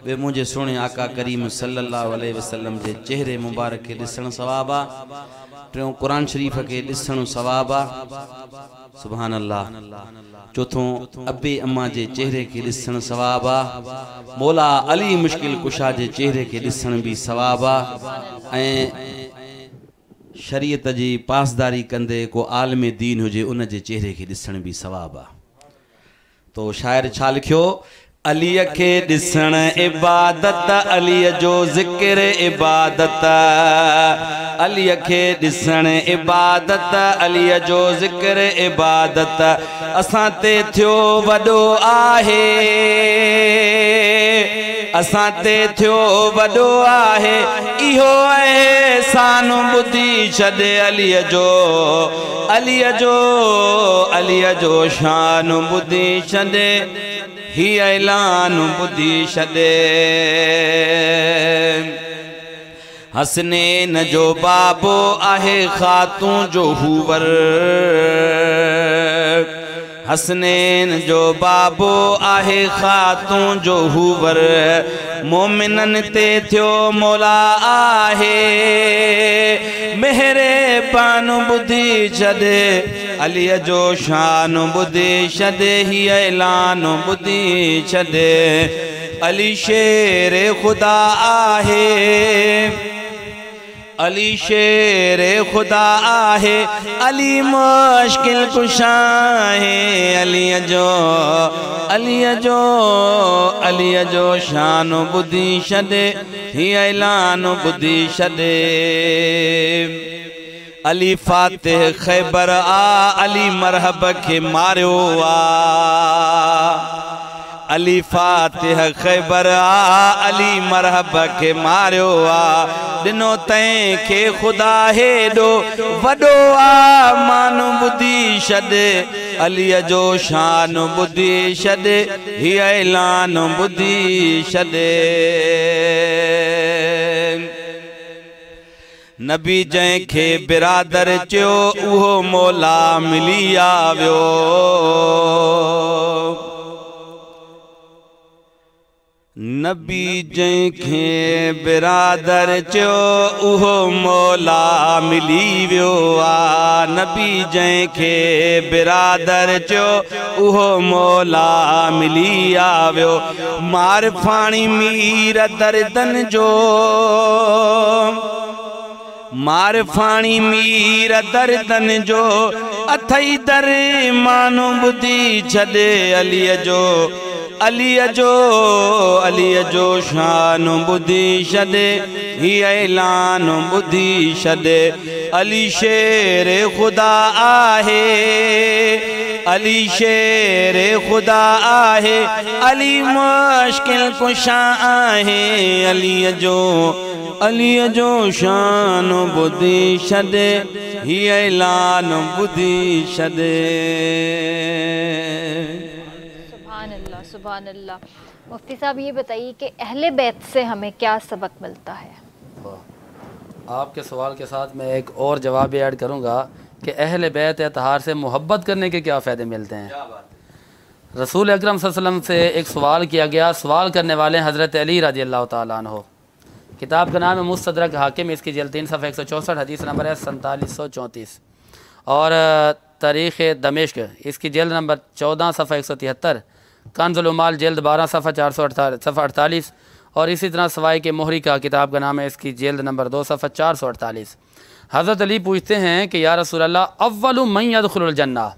ॿियो मुंहिंजे सुहिणे आका करीम सल्लल्लाहु अलैहि वसल्लम जे चेहरे मुबारक खे ॾिसणु सवाब आहे। टियों क़ुरान शरीफ़ खे ॾिसणु सवाब आहे। सुभान अल्लाह। चौथों अबे अम्मा जे चेहरे के ॾिसण सवाब आहे। मौला अली मुश्किल कुशा जे चेहरे के ॾिसण भी सवाब आहे। ऐं शरीयत जी पासदारी कंदे को आलम दीन हुजे उन जे चेहरे के ॾिसण भी सवाब आहे। तो शायर छा लिखियो, अलीअ खे ॾिसण इबादत, अलीअ जो ज़िक्र इबादत। अलीअ खे ॾिसण इबादत, अलीअ जो ज़िक्र इबादत। असां ते थियो वॾो आहे, असां ते थियो वॾो आहे, इहो एहसान ॿुधी छॾे। अलीअ जो शान ॿुधी छॾे ही ऐलान ॿुधी छॾे। हसनैन जो बाबो आहे ख़ातून जो हुवर, हसनैन जो बाबो आहे ख़ातून जो हुवर। मोमिनन ते थियो मौला आहे, मेहरबान ॿुधी छॾे। अलीअ जो शान ॿुधी छॾे ही ऐलान ॿुधी छॾे। अली शेर खुदा आहे, अली शेर खुदा आहे, अली मुश्किल कुशा है, अली जो शान बुद्धि छॾे, ही ऐलान बुद्धि छॾे। अली फातिह खैबर आ, अली मरहब के मारियो आ, अली फातिह खैबर आ, अली मरहब के मारियो आ। दिनो तैं के खुदा हेॾो वॾो आ, मान बुद्धि छॾे, अली जो शान बुद्धि छॾे, ही ऐलान बुद्धि छॾे। नबी जंहिंखे बिरादर चयो उहो मौला मिली आवियो। नबी जंहिंखे बिरादर चयो उहो मौला मिली वियो आ। नबी जंहिंखे बिरादर चयो उहो मौला मिली आवियो। मार फाणी मीर दर्दन जो, मार फाणी मीर दर्दन जो, अथई दर मानो बुद्धि छॾे, अलीअ जो शान बुद्धि छॾे, ही ऐलान बुद्धि छॾे। अली शेर खुदा आहे, अली शेर खुदा आहे, अली मुश्किल कुशा आहे, अलीअ जो शान बुद्धि छॾे, ही ऐलान बुद्धि छॾे। सुभान अल्लाह। मुफ्ती साहब ये बताइए कि अहले बैत से हमें क्या सबक मिलता है? आपके सवाल के साथ मैं एक और जवाब भी ऐड करूँगा कि अहले बैत अतहार से मोहब्बत करने के क्या फ़ायदे मिलते हैं। रसूल अकरम सल्लल्लाहु अलैहि वसल्लम से एक सवाल किया गया, सवाल करने वाले हज़रत अली रज़ी अल्लाह तआला अन्हु। किताब का नाम है मुस्तदरक हाकिम, इसकी जल्द 3 सफ़ा 164, हदीस नंबर है 4734। और तारीख़ दमिश्क इसकी जल्द नंबर 14 सफ़ा 173, कंज़ुल उमाल जल्द 12 सफ़ा 448। और इसी तरह सवाई के मोहरी का किताब का नाम है, इसकी जल्द नंबर 2 सफ़ा 448। हज़रत अली पूछते हैं कि या रसूल अल्लाह, अव्वलु मन यदखुलुल जन्नह,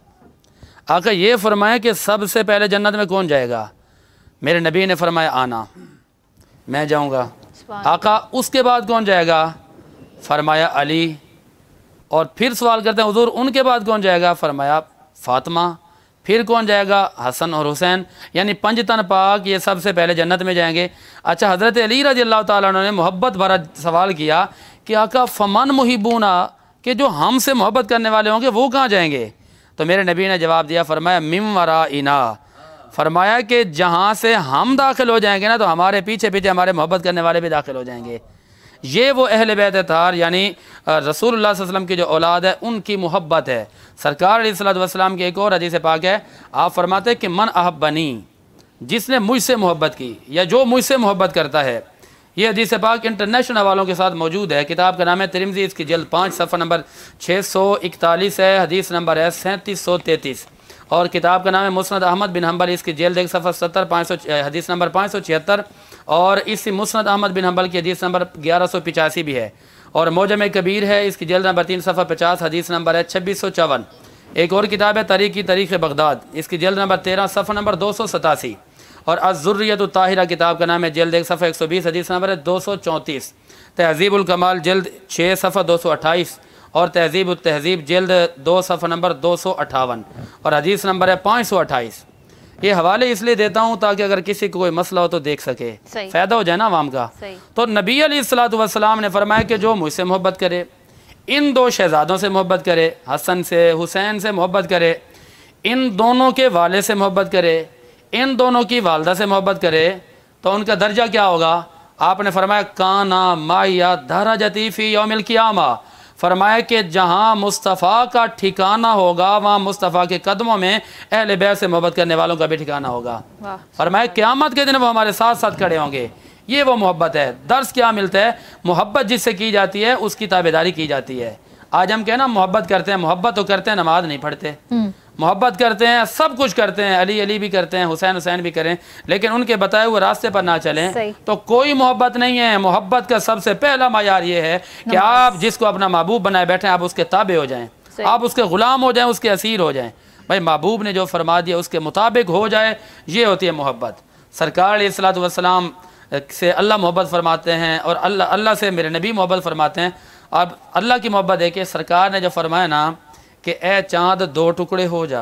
आका ये फरमाया कि सबसे पहले जन्नत में कौन जाएगा? मेरे नबी ने फरमाया आना, मैं जाऊँगा। आका उसके बाद कौन जाएगा? फरमाया अली। और फिर सवाल करते हैं हुजूर उनके बाद कौन जाएगा? फरमाया फ़ातिमा। फिर कौन जाएगा? हसन और हुसैन, यानी 5 तन पाक ये सबसे पहले जन्नत में जाएंगे। अच्छा, हज़रत अली रज़ी अल्लाह ताला अन्हु ने मोहब्बत भरा सवाल किया कि आका फमन मुहिबूना, कि जो हमसे मोहब्बत करने वाले होंगे वो कहाँ जाएंगे? तो मेरे नबी ने जवाब दिया, फरमाया मिम वराइना, फरमाया कि जहाँ से हम दाखिल हो जाएंगे ना तो हमारे पीछे पीछे हमारे मोहब्बत करने वाले भी दाखिल हो जाएंगे। ये वो अहले बैत अतहार यानी रसूलुल्लाह सल्लल्लाहु अलैहि वसल्लम की जो औलाद है उनकी मोहब्बत है। सरकार अलैहिस्सलातु वस्सलाम की एक और हदीस पाक है, आप फरमाते हैं कि मन अहब्बनी, जिसने मुझसे मोहब्बत की या जो मुझसे मोहब्बत करता है। ये हदीस पाक इंटरनेशनल हवालों के साथ मौजूद है। किताब का नाम है तिरमिज़ी, इसकी जल्द 5 सफ़ा नंबर 641 है, हदीस नंबर है 3733। और किताब का नाम है मुस्नद अहमद बिन हम्बल, इसकी जल्द 1 सफ़ा 70 हदीस नंबर 576। और इसी मुस्नद अहमद बिन हम्बल की हदीस नंबर 1185 भी है। और मौजम कबीर है, इसकी जल्द नंबर 3 सफ़ा 50 हदीस नंबर है 2654। एक और किताब है तारीख़ बगदाद, इसकी जल्द नंबर 13 सफ़ा नंबर 287। और अज़्ज़ुर्रियतुत ताहिरा किताब का नाम है, जल्द 1 सफ़ा 120 हदीस नंबर है 234। तहज़ीबुल कमाल जल्द 6 सफ़ा 228 और तहज़ीबुत तहज़ीब जल्द 2 सफ़ा नंबर 258 और हदीस नंबर है 528। ये हवाले इसलिए देता हूँ ताकि अगर किसी को कोई मसला हो तो देख सके, फ़ायदा हो जाए ना आवाम का। तो नबी अलैहिस्सलातु वस्सलाम ने फरमाया कि जो मुझसे मोहब्बत करे, इन 2 शहज़ादों से मोहब्बत करे, हसन से हुसैन से मोहब्बत करे, इन दोनों के वाले से मोहब्बत करे, इन दोनों की वालदा से मोहब्बत करे, तो उनका दर्जा क्या होगा? आपने फरमाया काना माया दरजती फ़ी यौमिल क़ियामा, फरमाया कि जहाँ मुस्तफ़ा का ठिकाना होगा वहाँ मुस्तफ़ा के कदमों में अहले बैत से मोहब्बत करने वालों का भी ठिकाना होगा। फरमाया क़यामत के दिन वो हमारे साथ साथ खड़े होंगे। ये वो मोहब्बत है। दर्स क्या मिलता है? मोहब्बत जिससे की जाती है उसकी ताबेदारी की जाती है। आज हम कहना मोहब्बत करते हैं, मोहब्बत तो करते हैं, नमाज नहीं पढ़ते। मोहब्बत करते हैं, सब कुछ करते हैं, अली अली भी करते हैं, हुसैन हुसैन भी करें, लेकिन उनके बताए हुए रास्ते पर ना चलें तो कोई मोहब्बत नहीं है। मोहब्बत का सबसे पहला मायार ये है कि आप जिसको अपना महबूब बनाए बैठे आप उसके ताबे हो जाएं, आप उसके ग़ुलाम हो जाएं, उसके असीर हो जाएं। भाई महबूब ने जो फरमा दिया उसके मुताबिक हो जाए, ये होती है मोहब्बत। सरकार अलैहिस्सलातु वस्सलाम से अल्लाह मोहब्बत फरमाते हैं और अल्लाह से मेरे नबी मोहब्बत फरमाते हैं। अब अल्लाह की मोहब्बत देखिए, सरकार ने जो फरमाया ना कि ए चाँद 2 टुकड़े हो जा,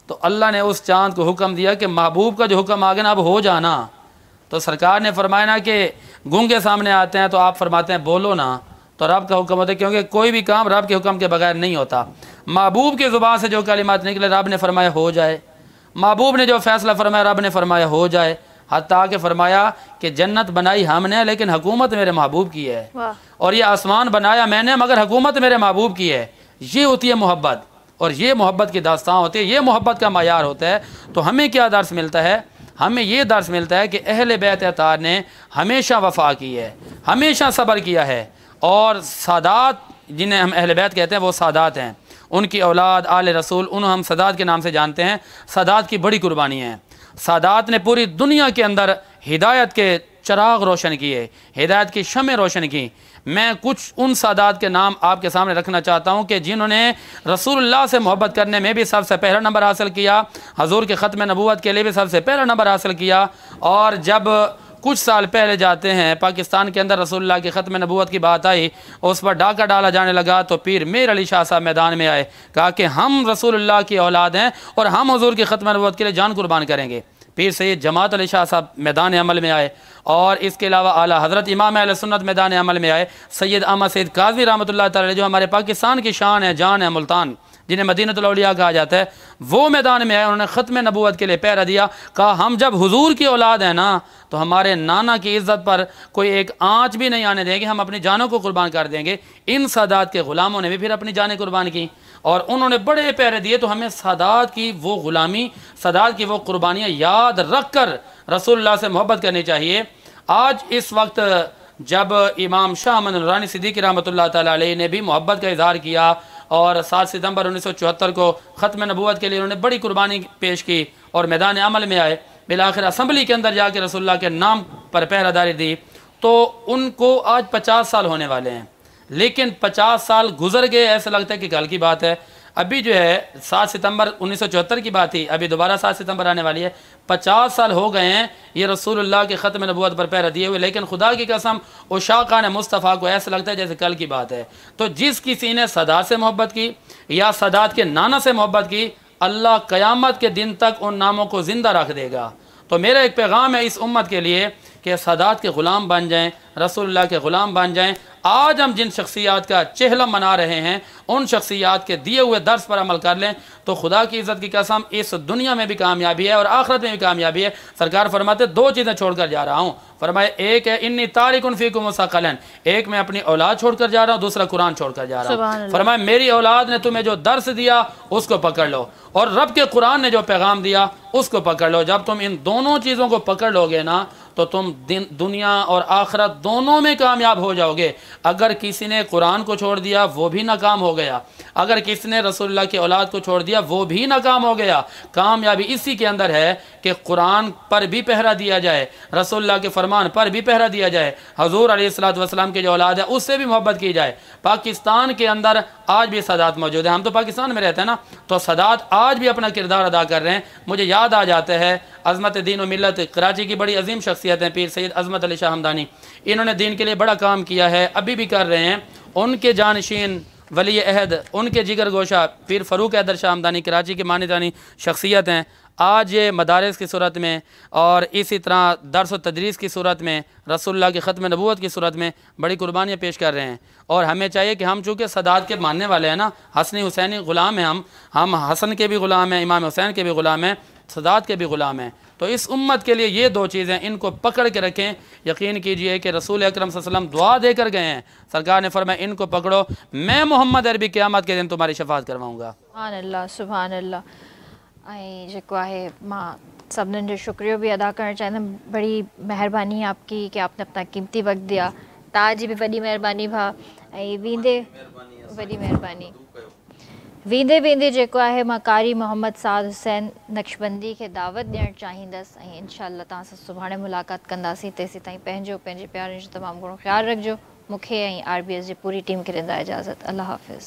तो अल्लाह ने उस चाँद को हुक्म दिया कि महबूब का जो हुक्म आ गया ना अब हो जाना। तो सरकार ने फरमाया ना कि गूंगे सामने आते हैं तो आप फरमाते हैं बोलो ना, तो रब का हुक्म होता है, क्योंकि कोई भी काम रब के हुक्म के बगैर नहीं होता। महबूब की ज़ुबान से जो कलिमात निकले रब ने फरमाया हो जाए, महबूब ने जो फैसला फरमाया रब ने फरमाया हो जाए। हत्ता के फरमाया कि जन्नत बनाई हमने लेकिन हुकूमत मेरे महबूब की है, और ये आसमान बनाया मैंने मगर हुकूमत मेरे महबूब की है। ये होती है मोहब्बत, और ये मोहब्बत की दास्तान होती है, ये मोहब्बत का मायार होता है। तो हमें क्या दर्स मिलता है? हमें ये दर्स मिलता है कि अहले बैत अतार ने हमेशा वफ़ा की है, हमेशा सब्र किया है, और सादात जिन्हें हम अहले बैत कहते हैं वो सादात हैं, उनकी औलाद आले रसूल उन्हें हम सादात के नाम से जानते हैं। सादात की बड़ी कुर्बानी है। सादात ने पूरी दुनिया के अंदर हिदायत के चराग रोशन किए, हिदायत की शमें रोशन की। मैं कुछ उन सादात के नाम आपके सामने रखना चाहता हूँ कि जिन्होंने रसूलुल्लाह से मोहब्बत करने में भी सबसे पहला नंबर हासिल किया, हजूर के ख़त्म नबूवत के लिए भी सबसे पहला नंबर हासिल किया। और जब कुछ साल पहले जाते हैं पाकिस्तान के अंदर रसूलुल्लाह के ख़त्म नबूवत की बात आई, उस पर डाका डाला जाने लगा, तो पीर मीर अली शाह साहब मैदान में आए, कहा कि हम रसूलुल्लाह की औलाद हैं और हम हुजूर की ख़त्म नबूवत के लिए जान कुर्बान करेंगे। पीर सैयद जमात अली शाह साहब मैदान अमल में आए, और इसके अलावा आला हज़रत इमाम अहले सुन्नत मैदान अमल में आए। सैयद अहमद सैयद काज़वी रहमतुल्लाह तआला जो हमारे पाकिस्तान की शान है, जान है, मुल्तान जिन्हें मदीनतुल औलिया कहा जाता है, वो मैदान में आए। उन्होंने ख़त्म नबूवत के लिए पहरा दिया, कहा हम जब हुजूर की औलाद हैं ना तो हमारे नाना की इज़्ज़त पर कोई एक आँच भी नहीं आने देंगे, हम अपनी जानों को कुर्बान कर देंगे। इन सादात के ग़ुलामों ने भी फिर अपनी जानें कुर्बान की और उन्होंने बड़े पहरे दिए। तो हमें सादात की वो ग़ुलामी, सादात की वो कुर्बानियाँ याद रख कर रसूलुल्लाह से मोहब्बत करनी चाहिए। आज इस वक्त जब इमाम शाह अहमद नूरानी सिद्दीक़ी रहमतुल्लाह तआला अलैह ने भी मोहब्बत का इज़हार किया और 7 सितंबर 1974 को ख़त्म नबूवत के लिए उन्होंने बड़ी कुर्बानी पेश की और मैदान अमल में आए, बिलाखिर असम्बली के अंदर जाके रसूलुल्लाह के नाम पर पहरादारी दी, तो उनको आज 50 साल होने वाले हैं। लेकिन 50 साल गुजर गए, ऐसा लगता है कि कल की बात है। अभी जो है 7 सितंबर 1974 की बात थी, अभी दोबारा 7 सितंबर आने वाली है। 50 साल हो गए हैं ये रसूलुल्लाह के ख़त्म नबूवत पर पहरा दिए हुए, लेकिन खुदा की कसम उशाक़ान मुस्तफ़ा को ऐसा लगता है जैसे कल की बात है। तो जिस किसी ने सादात से मोहब्बत की या सादात के नाना से मोहब्बत की, अल्लाह क़यामत के दिन तक उन नामों को ज़िंदा रख देगा। तो मेरा एक पैगाम है इस उम्मत के लिए कि सादात के ग़ुलाम बन जाएं, रसूलुल्लाह के ग़ुलाम बन जाएं। आज हम जिन शख्सियात का चेहलम मना रहे हैं उन शख्सियात के दिए हुए दर्स पर अमल कर लें तो खुदा की इज़्ज़त की कसम इस दुनिया में भी कामयाबी है और आखिरत में भी कामयाबी है। सरकार फरमाते 2 चीज़ें छोड़ कर जा रहा हूँ। फरमाए एक है इन्नी तारिकुन फ़ीकुम मुस्तक़िलन, एक मैं अपनी औलाद छोड़ कर जा रहा हूँ, दूसरा कुरान छोड़ कर जा रहा हूँ। फरमाए मेरी औलाद ने तुम्हें जो दर्स दिया उसको पकड़ लो और रब के कुरान ने जो पैगाम दिया उसको पकड़ लो। जब तुम इन दोनों चीज़ों को पकड़ लोगे ना तो तुम दुनिया और आखिरत दोनों में कामयाब हो जाओगे। अगर किसी ने कुरान को छोड़ दिया वो भी नाकाम हो गया, अगर किसी ने रसूलुल्लाह की औलाद को छोड़ दिया वो भी नाकाम हो गया। कामयाबी इसी के अंदर है कि कुरान पर भी पहरा दिया जाए, रसूलुल्लाह के फरमान पर भी पहरा दिया जाए, हजूर अलैहिस्सलातु वस्सलाम की जो औलाद है उससे भी मोहब्बत की जाए। पाकिस्तान के अंदर आज भी सादात मौजूद है, हम तो पाकिस्तान में रहते हैं ना, तो सादात आज भी अपना किरदार अदा कर रहे हैं। मुझे याद आ जाता है अज़मत दीन व मिल्लत कराची की बड़ी अजीम शख्सियत हैं पीर सैयद अज़मत अली शाह हमदानी, इन्होंने दीन के लिए बड़ा काम किया है, अभी भी कर रहे हैं। उनके जानशीन वली अहद, उनके जिगर गोशा पीर फ़रूक हैदर शाह हमदानी कराची की मानी जानी शख्सियत हैं। आज ये मदारिस की सूरत में और इसी तरह दर्स व तदरीस की सूरत में, रसूलुल्लाह की ख़त्म नबूवत की सूरत में बड़ी कुर्बानियाँ पेश कर रहे हैं। और हमें चाहिए कि हम चूँकि सादात के मानने वाले हैं ना, हसनी हुसैनी ग़ुलाम हैं, हम हसन के भी ग़ुलाम हैं, इमाम हुसैन के भी ग़ुलाम हैं, सादात के भी ग़ुलाम हैं। तो इस उम्मत के लिए ये 2 चीज़ें इनको पकड़ के रखें। यकीन कीजिए कि रसूल अकरम सल्लल्लाहु अलैहि वसल्लम दुआ देकर गए हैं, सरकार ने फरमाया इनको पकड़ो, मैं मोहम्मद अरबी क़यामत के दिन तुम्हारी शफ़ाअत करवाऊँगा। सुभान अल्लाह, सुभान अल्लाह। ऐं जेको आहे मां सभिनीनि जो शुक्रियो बि अदा करणु चाहींदमि। बड़ी महिरबानी आपकी कि आपने अपना कीमती वक़्तु दिया। तव्हांजी बि वॾी महिरबानी भाउ, ऐं वेंदे वॾी महिरबानी। वेंदे वेंदे जेको आहे मां कारी मोहम्मद साद हुसैन नक्शबंदी खे दावत ॾियणु चाहींदसि ऐं इंशाअल्लाह तव्हां सां सुभाणे मुलाक़ात कंदासीं। तेसीं ताईं पंहिंजे प्यारनि जो तमामु घणो ख़्यालु रखिजो। मूंखे ऐं RBS जी पूरी टीम खे ॾींदा इजाज़त। अल्लाह हाफ़िज़।